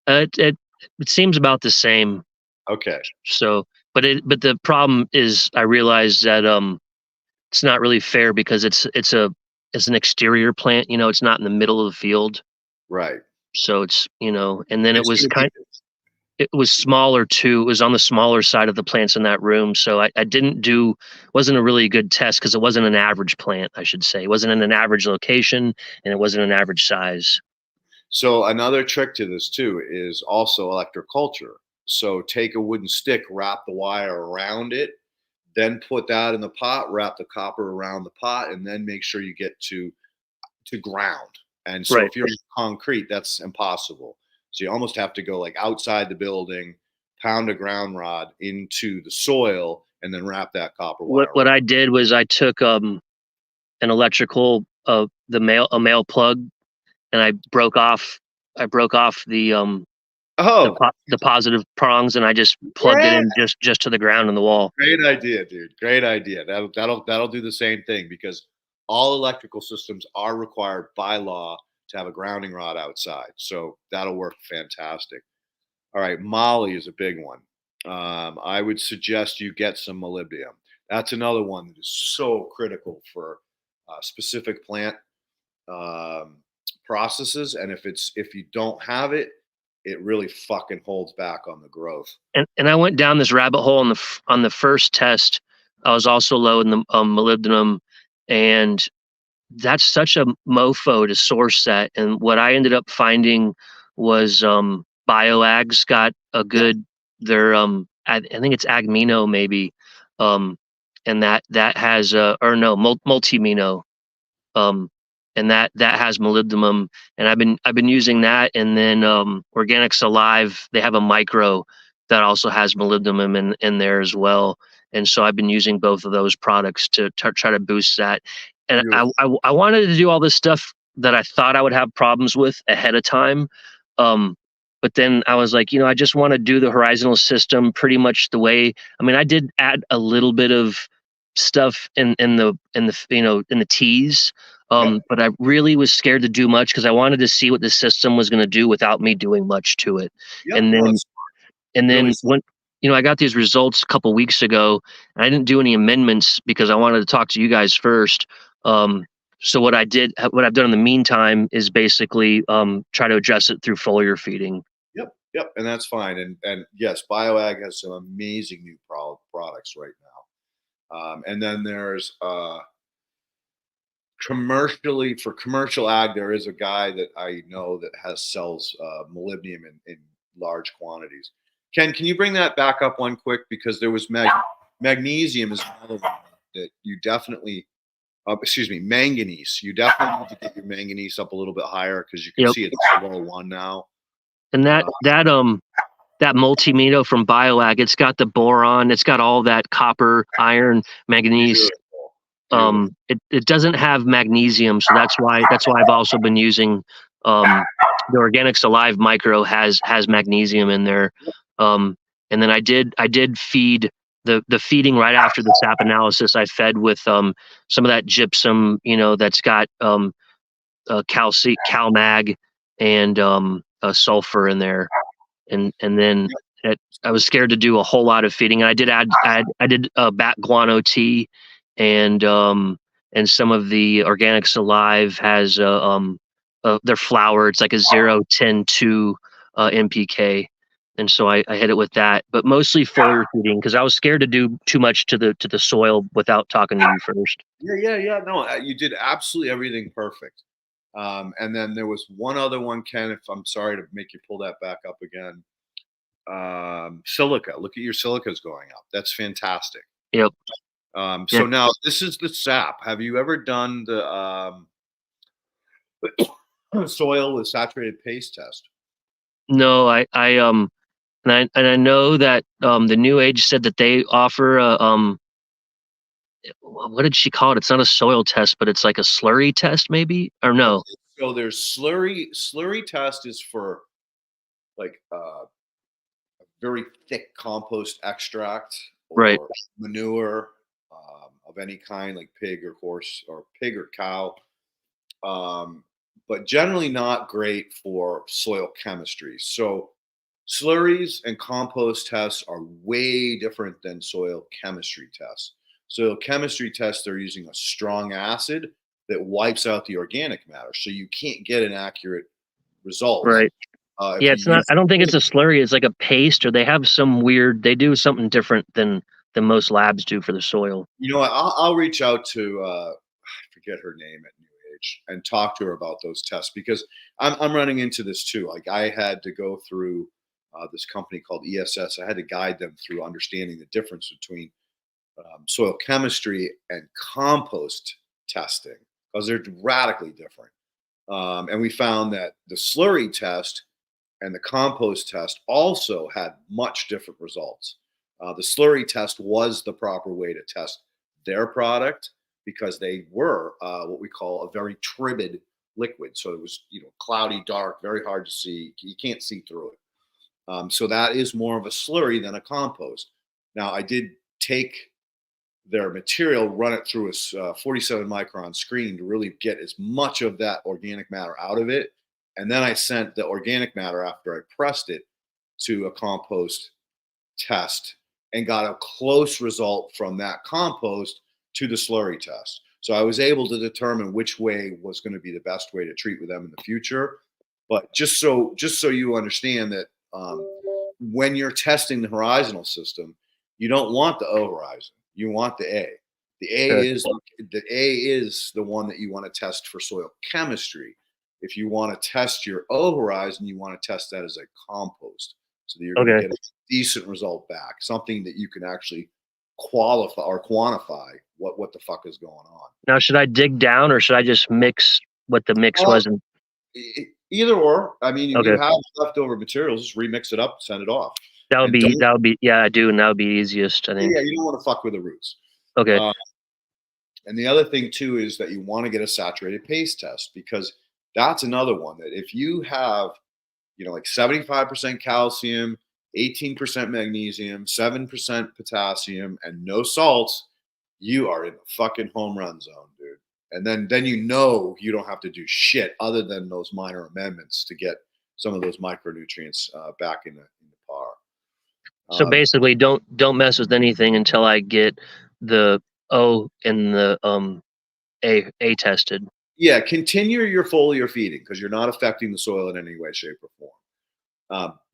It seems about the same. Okay. So, but the problem is, I realized that it's not really fair because it's an exterior plant. It's not in the middle of the field. Right. So it's and then it was smaller too. It was on the smaller side of the plants in that room. So I wasn't a really good test because it wasn't an average plant, I should say. It wasn't in an average location, and it wasn't an average size. So another trick to this too is also electroculture. So take a wooden stick, wrap the wire around it, then put that in the pot, wrap the copper around the pot, and then make sure you get to ground. And so if you're in concrete, that's impossible. So you almost have to go like outside the building, pound a ground rod into the soil, and then wrap that copper wire. What I did was I took an electrical a male plug, and I broke off the positive prongs, and I just plugged it in just to the ground in the wall. Great idea, dude. Great idea. That'll do the same thing, because all electrical systems are required by law to have a grounding rod outside. So that'll work fantastic. All right, moly is a big one. I would suggest you get some molybdenum. That's another one that is so critical for specific plant processes. And if you don't have it, it really fucking holds back on the growth. And I went down this rabbit hole on the first test. I was also low in the molybdenum, and that's such a mofo to source that. And what I ended up finding was BioAg's got a good, I think it's Agmino maybe, and that has Multimino, and that has molybdenum, and I've been using that. And then Organics Alive, they have a micro that also has molybdenum in there as well. And so I've been using both of those products to try to boost that. And I wanted to do all this stuff that I thought I would have problems with ahead of time. But then I was like, I just want to do the horizontal system pretty much the way. I mean, I did add a little bit of stuff in the teas. But I really was scared to do much because I wanted to see what the system was going to do without me doing much to it. And then really when I got these results a couple weeks ago, and I didn't do any amendments because I wanted to talk to you guys first. So what I've done in the meantime is basically try to address it through foliar feeding. Yep, and that's fine. And yes, BioAg has some amazing new products right now. And then there's for commercial ag, there is a guy that I know that sells molybdenum in large quantities. Ken, can you bring that back up one quick? Because there was magnesium is another one that you definitely, manganese. You definitely need to get your manganese up a little bit higher because you can see it's below 1 now. And that multimito from BioAg, it's got the boron, it's got all that copper, iron, manganese. Beautiful. It doesn't have magnesium, so that's why I've also been using the Organics Alive Micro has magnesium in there. And then I did feed the feeding right after the sap analysis. I fed with some of that gypsum, that's got CalMag and sulfur in there, and then I was scared to do a whole lot of feeding, and I did add bat guano tea, and some of the Organics Alive has their flour. It's like a 0-10-2 NPK, and so I hit it with that, but mostly foliar feeding because I was scared to do too much to the soil without talking to you first. Yeah. No, you did absolutely everything perfect. And then there was one other one, Ken, if I'm sorry to make you pull that back up again. Silica. Look at your silicas going up. That's fantastic. Yep. So now this is the sap. Have you ever done the soil with saturated paste test? No, I know that the New Age said that they offer a what did she call it? It's not a soil test, but it's like a slurry test, maybe, or no? So there's slurry. Slurry test is for like a very thick compost extract or manure of any kind, like pig or horse or pig or cow. But generally not great for soil chemistry. So slurries and compost tests are way different than soil chemistry tests. Soil chemistry tests, they're using a strong acid that wipes out the organic matter. So you can't get an accurate result. Right. Yeah, it's not. I don't think it's a slurry. It's like a paste, or they have some weird. They do something different than most labs do for the soil. You know what? I'll reach out to I forget her name at New Age and talk to her about those tests because I'm running into this too. Like I had to go through this company called ESS. I had to guide them through understanding the difference between soil chemistry and compost testing because they're radically different. And we found that the slurry test and the compost test also had much different results. The slurry test was the proper way to test their product because they were what we call a very turbid liquid. So it was, cloudy, dark, very hard to see. You can't see through it. So that is more of a slurry than a compost. Now, I did take their material, run it through a 47 micron screen to really get as much of that organic matter out of it. And then I sent the organic matter after I pressed it to a compost test and got a close result from that compost to the slurry test. So I was able to determine which way was going to be the best way to treat with them in the future. But just so you understand that when you're testing the horizontal system, you don't want the O horizon. You want the A. The A is the one that you want to test for soil chemistry. If you want to test your O horizon, you want to test that as a compost, so that you're going to get a decent result back, something that you can actually qualify or quantify what the fuck is going on. Now, should I dig down or should I just mix what the mix was? Either or. I mean, if you have leftover materials, just remix it up, send it off. That would be, yeah, I do, and that would be easiest, I think. Yeah, you don't want to fuck with the roots. Okay. And the other thing too is that you want to get a saturated paste test, because that's another one that if you have, like 75% calcium, 18% magnesium, 7% potassium, and no salts, you are in the fucking home run zone, dude. And then you don't have to do shit other than those minor amendments to get some of those micronutrients back in the par. So basically, don't mess with anything until I get the O and the A tested. Yeah, continue your foliar feeding because you're not affecting the soil in any way, shape, or form.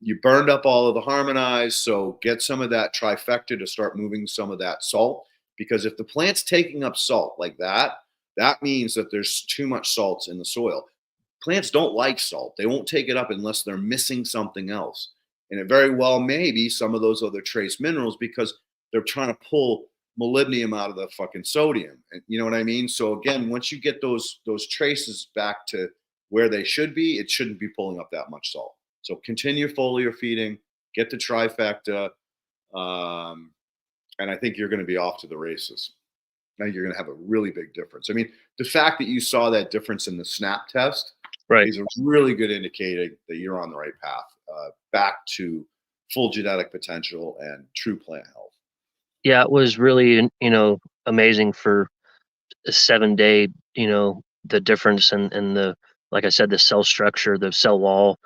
You burned up all of the harmonized, so get some of that trifecta to start moving some of that salt. Because if the plant's taking up salt like that, that means that there's too much salts in the soil. Plants don't like salt. They won't take it up unless they're missing something else. And it very well may be some of those other trace minerals because they're trying to pull molybdenum out of the fucking sodium. And you know what I mean? So again, once you get those traces back to where they should be, it shouldn't be pulling up that much salt. So continue foliar feeding, get the trifecta, and I think you're going to be off to the races. I think you're going to have a really big difference. I mean, the fact that you saw that difference in the SNAP test is a really good indicator that you're on the right path back to full genetic potential and true plant health. Yeah, it was really, amazing for a 7-day, the difference in the, like I said, the cell structure, the cell wall,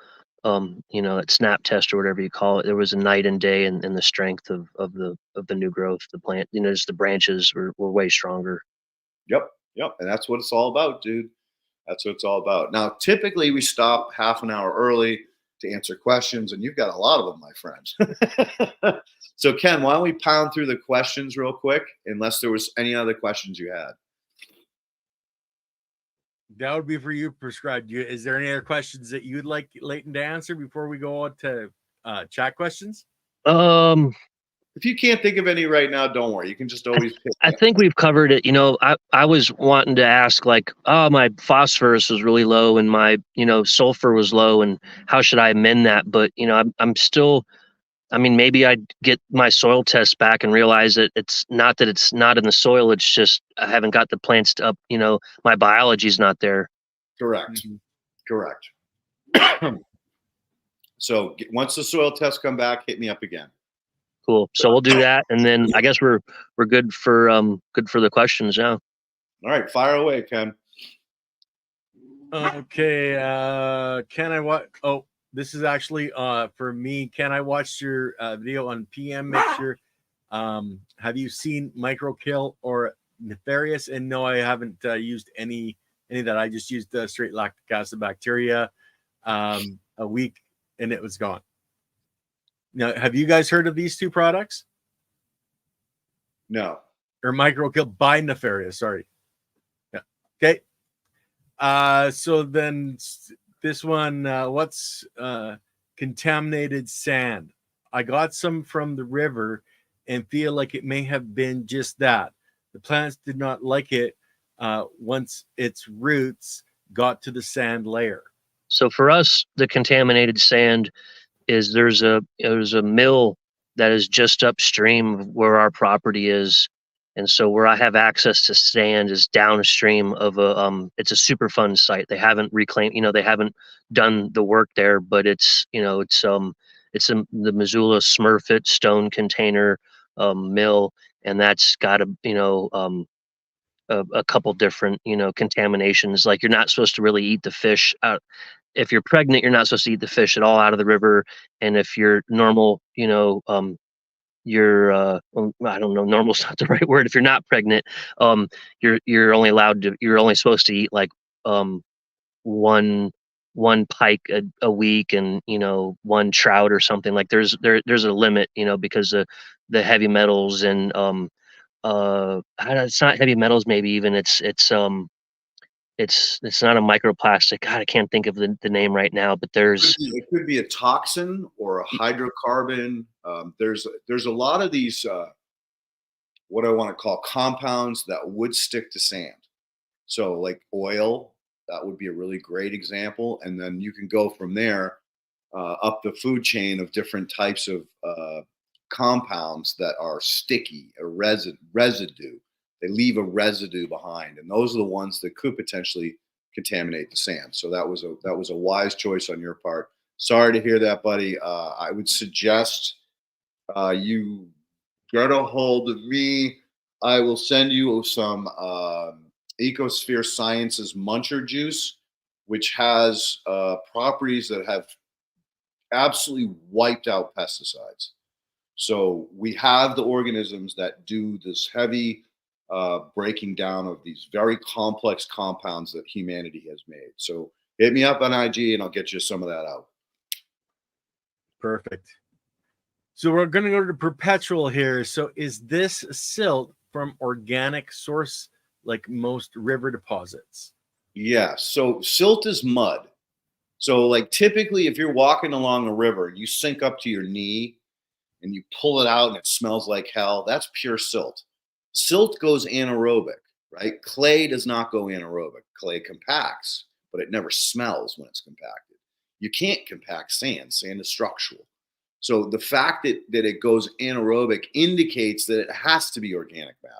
that SNAP test or whatever you call it. There was a night and day in the strength of the new growth, the plant, just the branches were way stronger. Yep. And that's what it's all about, dude. That's what it's all about. Now, typically we stop half an hour early to answer questions, and you've got a lot of them, my friend. So Ken, why don't we pound through the questions real quick, unless there was any other questions you had? That would be for you, Prescribed. Is there any other questions that you'd like Leighton to answer before we go on to chat questions? If you can't think of any right now, don't worry. You can just always pick. I think we've covered it. I was wanting to ask, like, my phosphorus was really low and my, sulfur was low, and how should I amend that? But, I'm still, maybe I'd get my soil test back and realize that it's not in the soil. It's just I haven't got the plants up, my biology's not there. Correct. Mm-hmm. Correct. So once the soil tests come back, hit me up again. Cool. So we'll do that, and then I guess we're good for the questions now. All right, fire away, Ken. Okay. Can I watch? Oh, this is actually for me. Can I watch your video on PM mixture? Have you seen Microkill or Nefarious? And no, I haven't used any that. I just used straight lactic acid bacteria a week, and it was gone. Now, have you guys heard of these two products? No. Or Microkill by Nefarious, sorry. Yeah. Okay. So then this one, what's contaminated sand? I got some from the river and feel like it may have been just that. The plants did not like it once its roots got to the sand layer. So for us, the contaminated sand is there's a mill that is just upstream of where our property is, and so where I have access to sand is downstream of it's a Superfund site. They haven't reclaimed, they haven't done the work there, but it's the Missoula Smurfit stone container mill, and that's got a couple different contaminations. Like, you're not supposed to really eat the fish out. If you're pregnant, you're not supposed to eat the fish at all out of the river. And if you're normal, you're I don't know, normal's not the right word. If you're not pregnant, you're only supposed to eat like one pike a week, and one trout or something. Like there's a limit, because of the heavy metals and it's not heavy metals, maybe even it's not a microplastic. God, I can't think of the name right now, but it could be a toxin or a hydrocarbon. There's a lot of these what I want to call compounds that would stick to sand. So like oil, that would be a really great example, and then you can go from there up the food chain of different types of compounds that are sticky, a residue. They leave a residue behind, and those are the ones that could potentially contaminate the sand. So that was a wise choice on your part. Sorry to hear that, buddy. I would suggest you get a hold of me. I will send you some Ecosphere Sciences Muncher juice, which has properties that have absolutely wiped out pesticides. So we have the organisms that do this heavy breaking down of these very complex compounds that humanity has made. So hit me up on IG and I'll get you some of that out. Perfect. So we're going to go to Perpetual here. So is this silt from organic source like most river deposits? Yeah. So silt is mud. So like typically if you're walking along a river and you sink up to your knee and you pull it out and it smells like hell, that's pure silt. Silt goes anaerobic, right? Clay does not go anaerobic. Clay compacts, but it never smells when it's compacted. You can't compact sand. Sand is structural. So the fact that it goes anaerobic indicates that it has to be organic matter,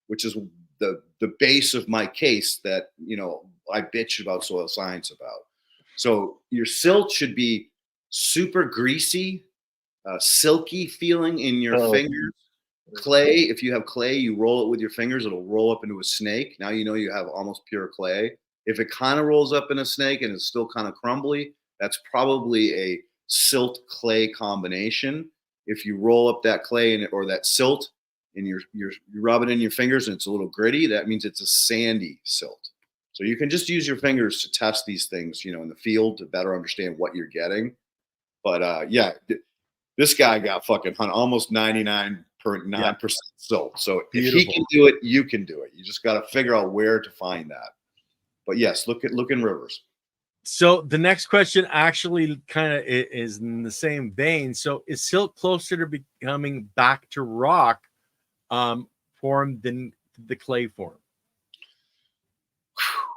which is the base of my case that, you know, I bitch about soil science about. So your silt should be super greasy, silky feeling in your fingers. Clay, if you have clay, you roll it with your fingers, it'll roll up into a snake. Now you know you have almost pure clay. If it kind of rolls up in a snake and it's still kind of crumbly, that's probably a silt clay combination. If you roll up that clay or that silt and you rub it in your fingers and it's a little gritty, that means it's a sandy silt. So you can just use your fingers to test these things, you know, in the field to better understand what you're getting. But yeah, this guy got fucking almost 99.9% silt. So Beautiful. if he can do it, you can do it. You just got to figure out where to find that. But yes, look in rivers. So the next question actually kind of is in the same vein. So is silt closer to becoming back to rock form than the clay form?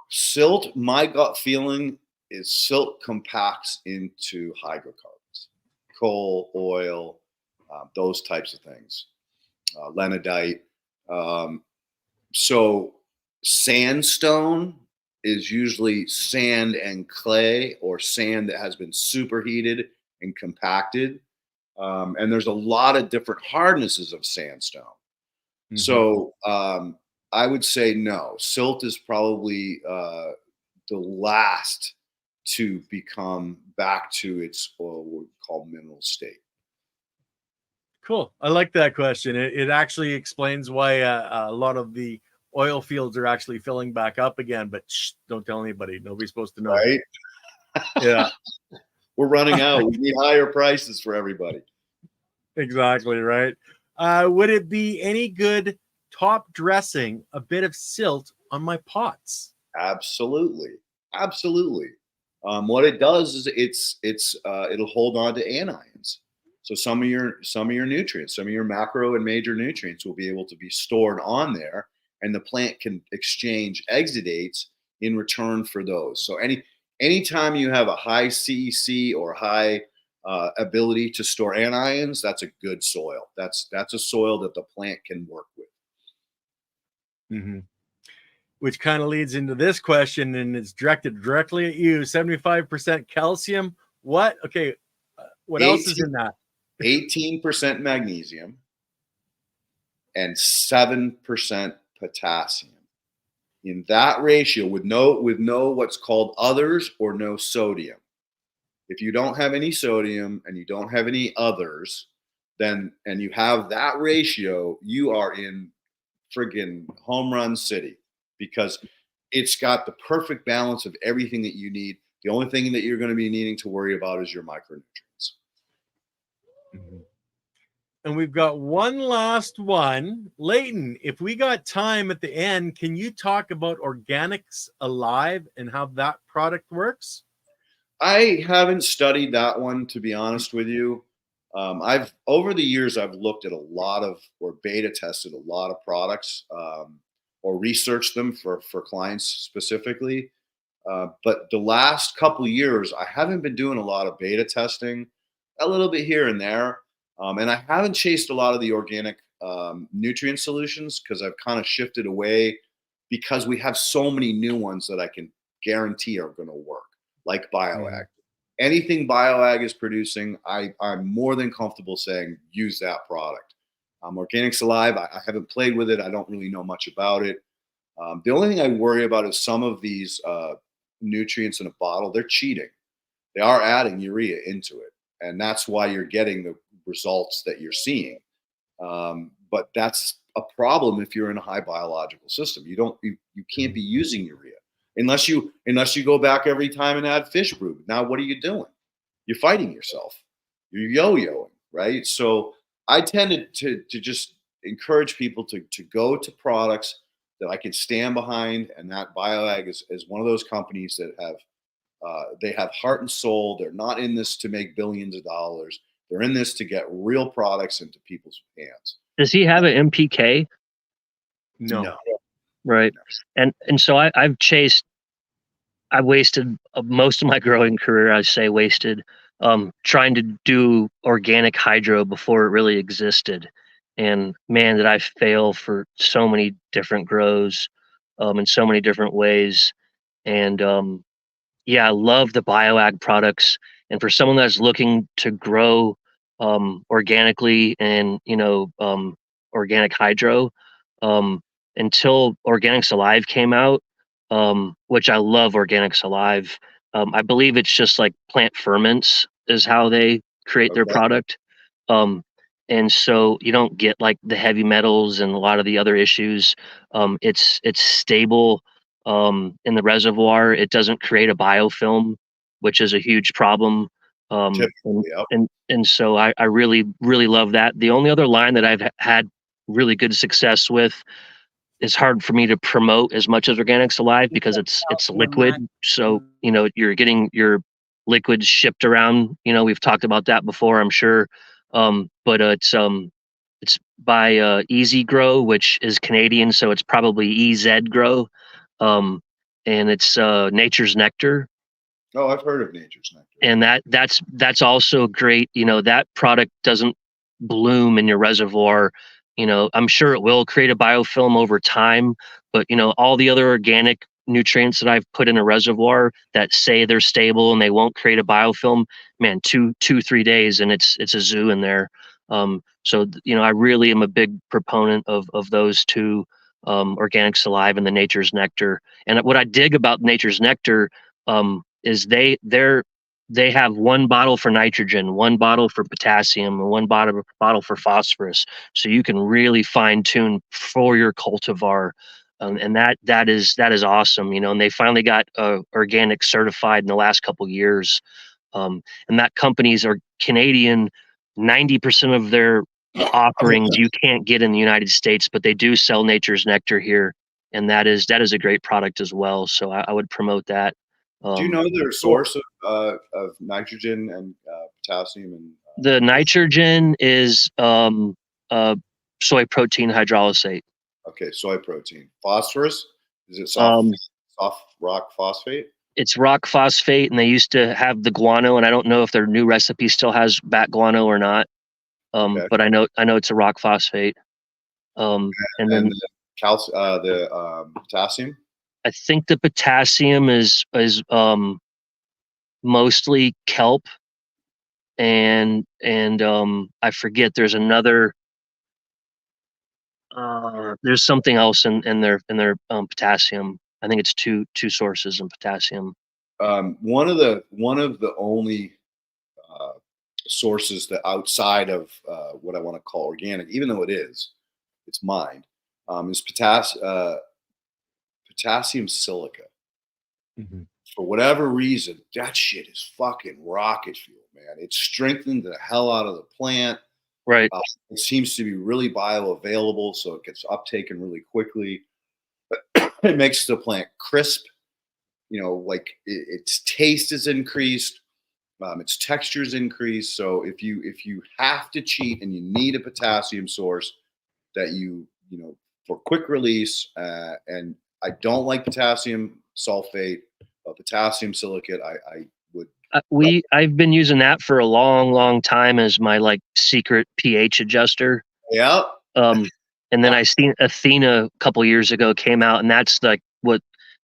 Silt, my gut feeling is silt compacts into hydrocarbons, coal, oil, those types of things, lenadite. So sandstone is usually sand and clay or sand that has been superheated and compacted. And there's a lot of different hardnesses of sandstone. Mm-hmm. So I would say no. Silt is probably the last to become back to its what we call mineral state. Cool. I like that question. It actually explains why a lot of the oil fields are actually filling back up again, but shh, don't tell anybody. Nobody's supposed to know. Right? Yeah. We're running out. We need higher prices for everybody. Exactly, right? Would it be any good top dressing a bit of silt on my pots? Absolutely. Absolutely. What it does is it'll hold on to anions. So some of your nutrients, some of your macro and major nutrients will be able to be stored on there, and the plant can exchange exudates in return for those. So anytime you have a high CEC or high ability to store anions, that's a good soil. That's a soil that the plant can work with. Mm-hmm. Which kind of leads into this question, and it's directed directly at you. 75% calcium. What? Okay. What else is in that? 18% magnesium and 7% potassium. In that ratio, with no what's called others or no sodium. If you don't have any sodium and you don't have any others, then and you have that ratio, you are in friggin' home run city, because it's got the perfect balance of everything that you need. The only thing that you're going to be needing to worry about is your micronutrients. Mm-hmm. And we've got one last one. Leighton, if we got time at the end, can you talk about Organics Alive and how that product works? I haven't studied that one, to be honest with you. I've over the years, I've looked at a lot of, or beta tested a lot of products, or researched them for clients specifically. But the last couple of years, I haven't been doing a lot of beta testing, a little bit here and there. And I haven't chased a lot of the organic nutrient solutions because I've kind of shifted away because we have so many new ones that I can guarantee are going to work, like BioAg. Anything BioAg is producing, I'm more than comfortable saying use that product. Organics Alive, I haven't played with it. I don't really know much about it. The only thing I worry about is some of these nutrients in a bottle, they're cheating. They are adding urea into it. And that's why you're getting the results that you're seeing. But that's a problem if you're in a high biological system. You can't be using urea unless you go back every time and add fish brood. Now, what are you doing? You're fighting yourself. You're yo-yoing, right? So I tended to just encourage people to go to products that I can stand behind, and that BioAg is one of those companies that have they have heart and soul. They're not in this to make billions of dollars. They're in this to get real products into people's hands. Does he have an MPK? No. Right. No. And so I wasted most of my growing career, I say wasted, trying to do organic hydro before it really existed. And man, did I fail for so many different grows, in so many different ways. And yeah, I love the BioAg products. And for someone that's looking to grow organically and organic hydro, until Organics Alive came out, which I love Organics Alive. I believe it's just like plant ferments is how they create their product. And so you don't get like the heavy metals and a lot of the other issues. It's stable in the reservoir. It doesn't create a biofilm, which is a huge problem. And so I really, really love that. The only other line that I've had really good success with, it's hard for me to promote as much as Organics Alive because it's liquid. So, you're getting your liquids shipped around. We've talked about that before, I'm sure. But it's by Easy Grow, which is Canadian, so it's probably EZ Grow. And it's Nature's Nectar. Oh, I've heard of Nature's Nectar. And that's also great. That product doesn't bloom in your reservoir. I'm sure it will create a biofilm over time, but all the other organic nutrients that I've put in a reservoir that say they're stable and they won't create a biofilm, man, 3 days and it's a zoo in there. So I really am a big proponent of those two, Organics Alive and the Nature's Nectar. And what I dig about Nature's Nectar is they have one bottle for nitrogen, one bottle for potassium, and one bottle for phosphorus. So you can really fine tune for your cultivar. And that is awesome, and they finally got organic certified in the last couple years. And that companies are Canadian. 90% of their offerings you can't get in the United States, but they do sell Nature's Nectar here, and that is a great product as well. So I would promote that. Do you know their source of nitrogen and potassium? And the nitrogen is soy protein hydrolysate. Okay, soy protein. Phosphorus? Is it soft rock phosphate? It's rock phosphate, and they used to have the guano, and I don't know if their new recipe still has bat guano or not. Okay. But I know it's a rock phosphate. And then the potassium. I think the potassium is mostly kelp, and I forget. There's another. There's something else in their potassium. I think it's two sources in potassium. One of the only sources that outside of what I want to call organic, even though it's mined, is potassium silica. Mm-hmm. For whatever reason, that shit is fucking rocket fuel, man. It strengthened the hell out of the plant. Right. It seems to be really bioavailable, so it gets uptaken really quickly. But it makes the plant crisp. Like its taste is increased, its texture is increased. So if you have to cheat and you need a potassium source that for quick release, and I don't like potassium sulfate, potassium silicate, I would. I've been using that for a long time as my secret pH adjuster. Yeah. And then I seen Athena a couple years ago came out, and that's like what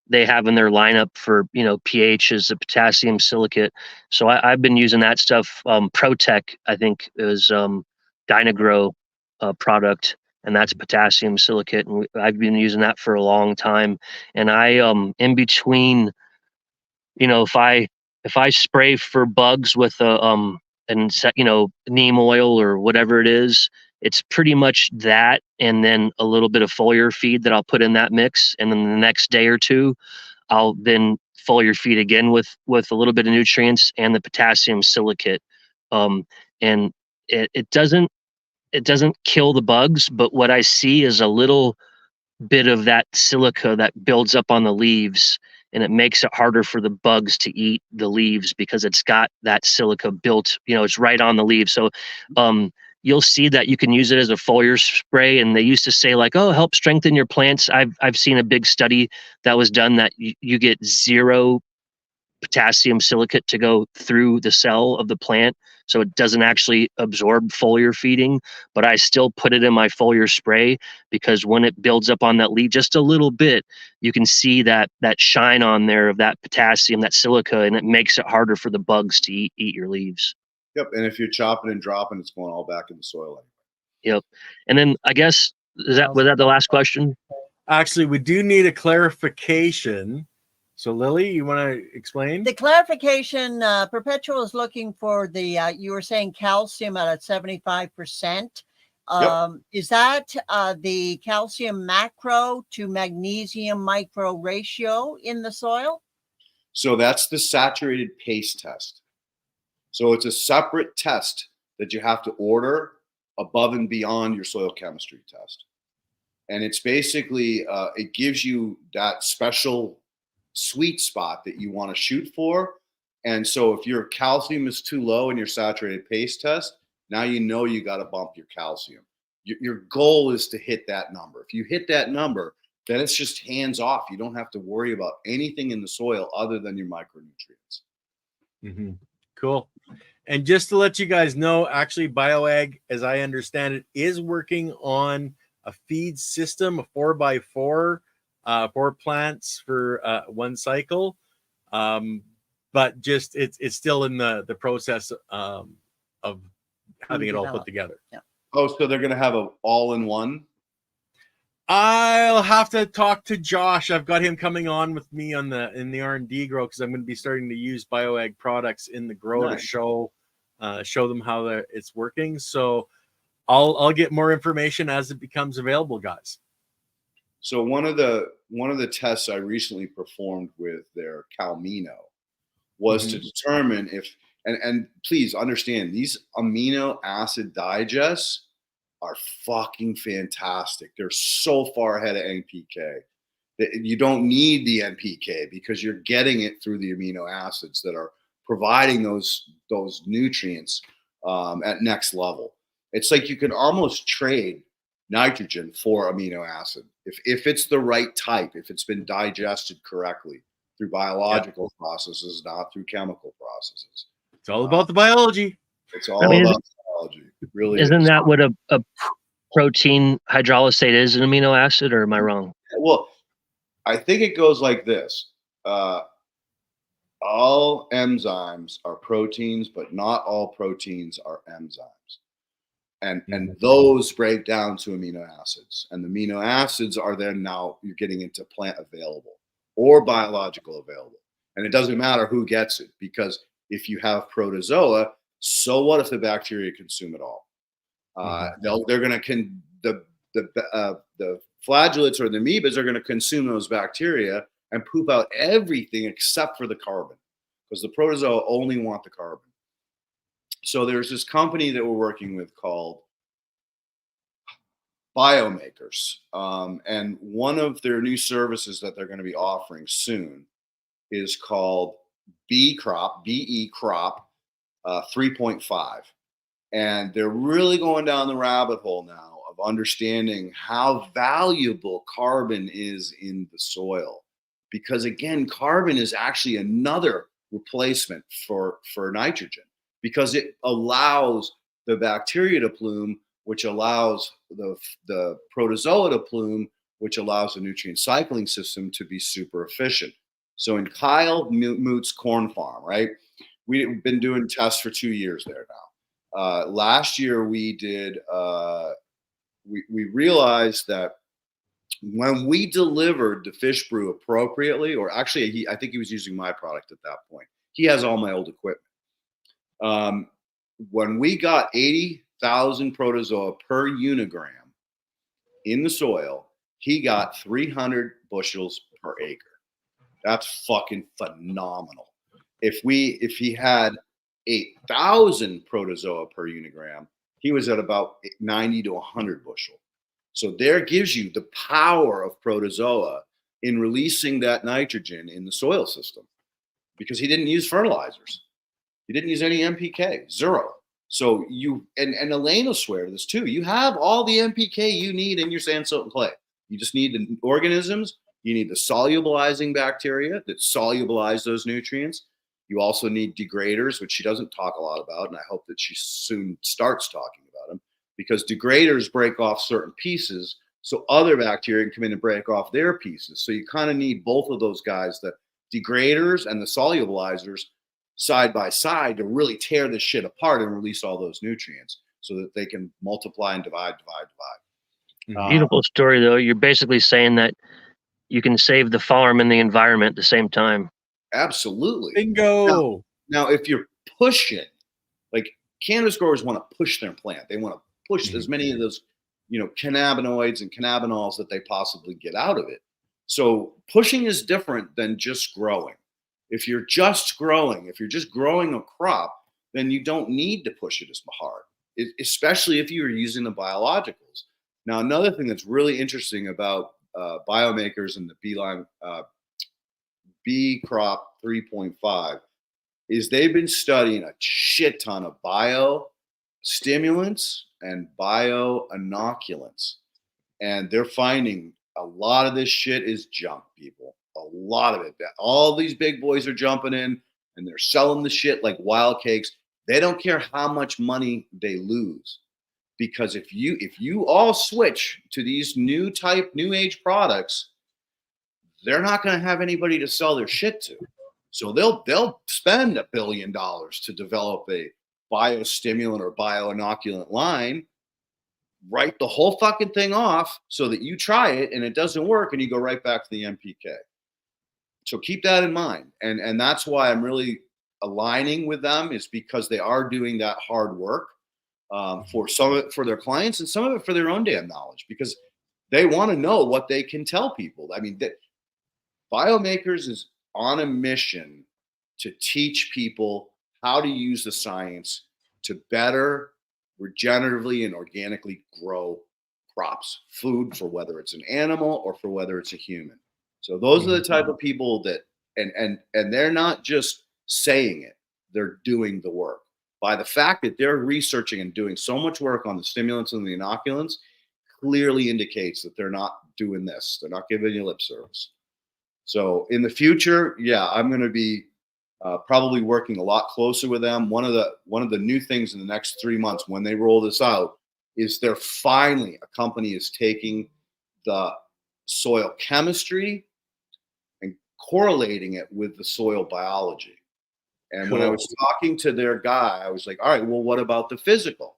they have in their lineup for, pH is the potassium silicate. So I've been using that stuff. Protec, I think, is Dynagrow product, and that's potassium silicate, and I've been using that for a long time. And I in between, if I spray for bugs with a neem oil or whatever it is, it's pretty much that, and then a little bit of foliar feed that I'll put in that mix, and then the next day or two I'll then foliar feed again with a little bit of nutrients and the potassium silicate. And it doesn't kill the bugs, but what I see is a little bit of that silica that builds up on the leaves, and it makes it harder for the bugs to eat the leaves because it's got that silica built, it's right on the leaves. So you'll see that you can use it as a foliar spray, and they used to say like, oh, help strengthen your plants. I've seen a big study that was done that you get 0 potassium silicate to go through the cell of the plant, so it doesn't actually absorb foliar feeding, but I still put it in my foliar spray because when it builds up on that leaf just a little bit, you can see that shine on there of that potassium, that silica, and it makes it harder for the bugs to eat your leaves. Yep. And if you're chopping and dropping, it's going all back in the soil anyway. Yep. And then I guess was that the last question? Actually, we do need a clarification. So, Lily, you want to explain? The clarification, Perpetual is looking for the, you were saying calcium at 75%. Yep. Is that the calcium macro to magnesium micro ratio in the soil? So that's the saturated paste test. So it's a separate test that you have to order above and beyond your soil chemistry test. And it's basically, it gives you that special sweet spot that you want to shoot for. And so if your calcium is too low in your saturated paste test, now you got to bump your calcium. Your goal is to hit that number. If you hit that number, then it's just hands off. You don't have to worry about anything in the soil other than your micronutrients. Mm-hmm. Cool. And just to let you guys know, actually BioAg, as I understand it, is working on a feed system, a 4x4 for plants for one cycle. But just it's still in the process of having it all put together. Yeah. Oh, so they're going to have an all-in-one? I'll have to talk to Josh. I've got him coming on with me in the R&D grow, because I'm going to be starting to use BioAg products in the grow to show them how it's working. So I'll get more information as it becomes available, guys. So one of the tests I recently performed with their Calmino was to determine if, and please understand, these amino acid digests are fucking fantastic. They're so far ahead of NPK that you don't need the NPK because you're getting it through the amino acids that are providing those nutrients at next level. It's like you can almost trade nitrogen for amino acid if it's the right type, if it's been digested correctly through biological processes, not through chemical processes. It's all about the biology. It's all about biology. It really isn't that what a protein hydrolysate is, an amino acid, or am I wrong? Well, I think it goes like this. All enzymes are proteins, but not all proteins are enzymes. And those break down to amino acids. And the amino acids are then now you're getting into plant available or biological available. And it doesn't matter who gets it, because if you have protozoa, so what if the bacteria consume it all? They're going to the flagellates or the amoebas are going to consume those bacteria and poop out everything except for the carbon, because the protozoa only want the carbon. So there's this company that we're working with called Biomakers, and one of their new services that they're going to be offering soon is called BE Crop 3.5. And they're really going down the rabbit hole now of understanding how valuable carbon is in the soil. Because again, carbon is actually another replacement for nitrogen, because it allows the bacteria to bloom which allows the protozoa to plume, which allows the nutrient cycling system to be super efficient. So in Kyle Moot's corn farm, right? We've been doing tests for 2 years there now. Last year we did. We realized that when we delivered the fish brew appropriately, or actually, I think he was using my product at that point. He has all my old equipment. When we got 80,000 protozoa per unigram in the soil, he got 300 bushels per acre. That's fucking phenomenal. If he had 8,000 protozoa per unigram, he was at about 90 to 100 bushel. So there gives you the power of protozoa in releasing that nitrogen in the soil system, because he didn't use fertilizers. He didn't use any NPK, zero. So and Elaine will swear to this too. You have all the NPK you need in your sand, silt, and clay. You just need the organisms. You need the solubilizing bacteria that solubilize those nutrients. You also need degraders, which she doesn't talk a lot about, and I hope that she soon starts talking about them, because degraders break off certain pieces so other bacteria can come in and break off their pieces. So you kind of need both of those guys, the degraders and the solubilizers, side by side to really tear this shit apart and release all those nutrients so that they can multiply and divide. Beautiful story, though. You're basically saying that you can save the farm and the environment at the same time. Absolutely. Bingo. Now, if you're pushing, like cannabis growers want to push their plant. They want to push as many of those, cannabinoids and cannabinols that they possibly get out of it. So pushing is different than just growing. If you're just growing a crop, then you don't need to push it as hard, especially if you're using the biologicals. Now, another thing that's really interesting about biomakers and the beeline B crop 3.5 is they've been studying a shit ton of biostimulants and bioinoculants, and they're finding a lot of this shit is junk, people. A lot of it. All these big boys are jumping in and they're selling the shit like wild cakes. They don't care how much money they lose, because if you all switch to these new age products, they're not going to have anybody to sell their shit to. So they'll spend $1 billion to develop a biostimulant or bioinoculant line, write the whole fucking thing off so that you try it and it doesn't work and you go right back to the NPK. So keep that in mind. And that's why I'm really aligning with them, is because they are doing that hard work for some of it for their clients and some of it for their own damn knowledge, because they want to know what they can tell people. I mean, Biomakers is on a mission to teach people how to use the science to better regeneratively and organically grow crops, food, for whether it's an animal or for whether it's a human. So those are the type of people that, and they're not just saying it, they're doing the work. By the fact that they're researching and doing so much work on the stimulants and the inoculants, clearly indicates that they're not doing this. They're not giving you lip service. So in the future, yeah, I'm going to be probably working a lot closer with them. One of the new things in the next 3 months when they roll this out is they're finally, a company is taking the soil chemistry and correlating it with the soil biology. And when I was talking to their guy, I was like, all right, well, what about the physical?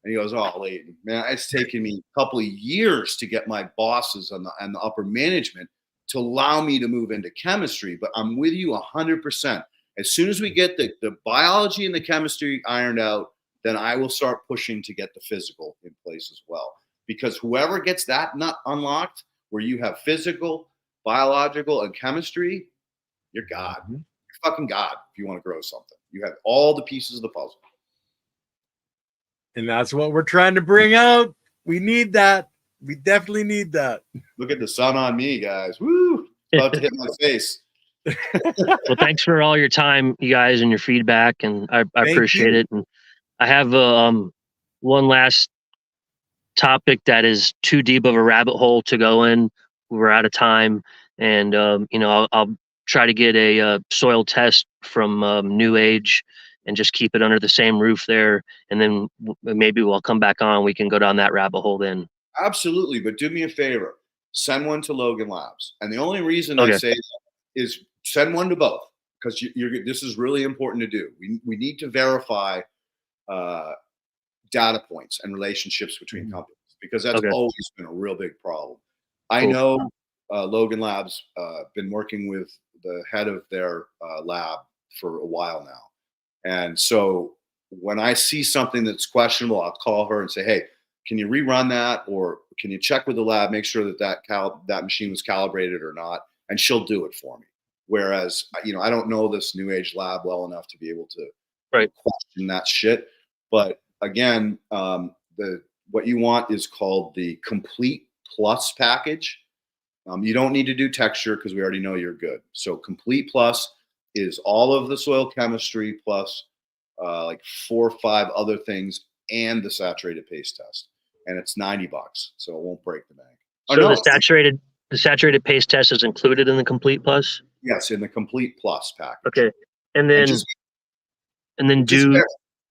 And he goes, oh, Leighton, man, it's taken me a couple of years to get my bosses and the upper management to allow me to move into chemistry. But I'm with you 100%. As soon as we get the biology and the chemistry ironed out, then I will start pushing to get the physical in place as well. Because whoever gets that nut unlocked, where you have physical, biological, and chemistry, you're God. You're fucking God if you want to grow something. You have all the pieces of the puzzle. And that's what we're trying to bring out. We need that. We definitely need that. Look at the sun on me, guys. Woo! About to hit my face. Well, thanks for all your time, you guys, and your feedback, and I appreciate it. And I have one last topic that is too deep of a rabbit hole to go in. We're out of time, and I'll try to get a soil test from New Age and just keep it under the same roof there. And then maybe we'll come back on. We can go down that rabbit hole then. Absolutely. But do me a favor, send one to Logan Labs. And the only reason I say that is send one to both, because this is really important to do. We need to verify data points and relationships between companies, because that's always been a real big problem. I know Logan Labs been working with the head of their lab for a while now. And so when I see something that's questionable, I'll call her and say, hey, can you rerun that? Or can you check with the lab, make sure that that machine was calibrated or not? And she'll do it for me. Whereas, I don't know this new age lab well enough to be able to question that shit. But again, what you want is called the Complete Plus package. You don't need to do texture because we already know you're good. So Complete Plus is all of the soil chemistry plus like 4 or 5 other things and the saturated paste test. And it's $90, so it won't break the bank. So the saturated paste test is included in the Complete Plus? Yes, in the Complete Plus package. Okay. And then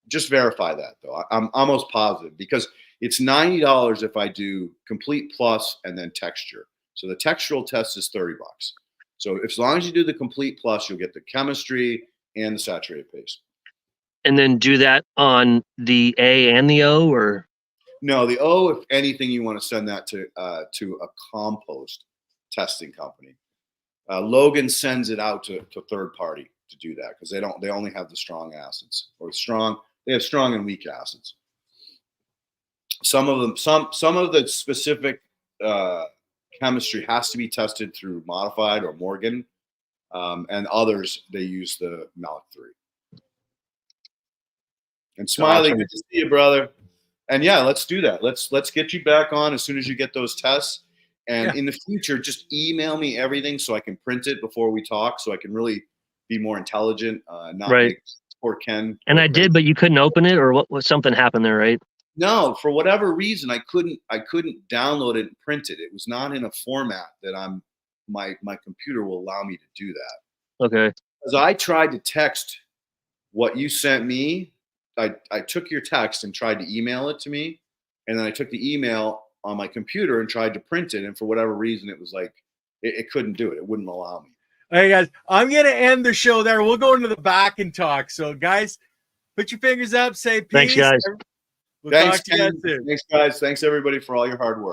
just verify that though. I'm almost positive, because it's $90 if I do Complete Plus and then texture. So the textural test is $30. So as long as you do the Complete Plus, you'll get the chemistry and the saturated paste. And then do that on the A and the O, or? No, the O, if anything, you want to send that to a compost testing company. Logan sends it out to third party to do that, because they only have the strong acids, or they have strong and weak acids. Some of the specific chemistry has to be tested through Modified or Morgan, and others they use the Malik 3. And Smiley, good to see you, brother. And yeah, let's do that. Let's get you back on as soon as you get those tests. And in the future, just email me everything so I can print it before we talk, so I can really be more intelligent. Not make poor Ken. And I did, but you couldn't open it, or what? Something happened there, right? No, for whatever reason, I couldn't download it and print it. It was not in a format that my computer will allow me to do that. Okay. Because I tried to text what you sent me. I took your text and tried to email it to me, and then I took the email on my computer and tried to print it, and for whatever reason, it was like it couldn't do it. It wouldn't allow me. All right, guys, I'm gonna end the show there. We'll go into the back and talk. So, guys, put your fingers up. Say peace. Thanks, guys. We'll talk to you guys soon. Thanks, guys. Thanks, everybody, for all your hard work.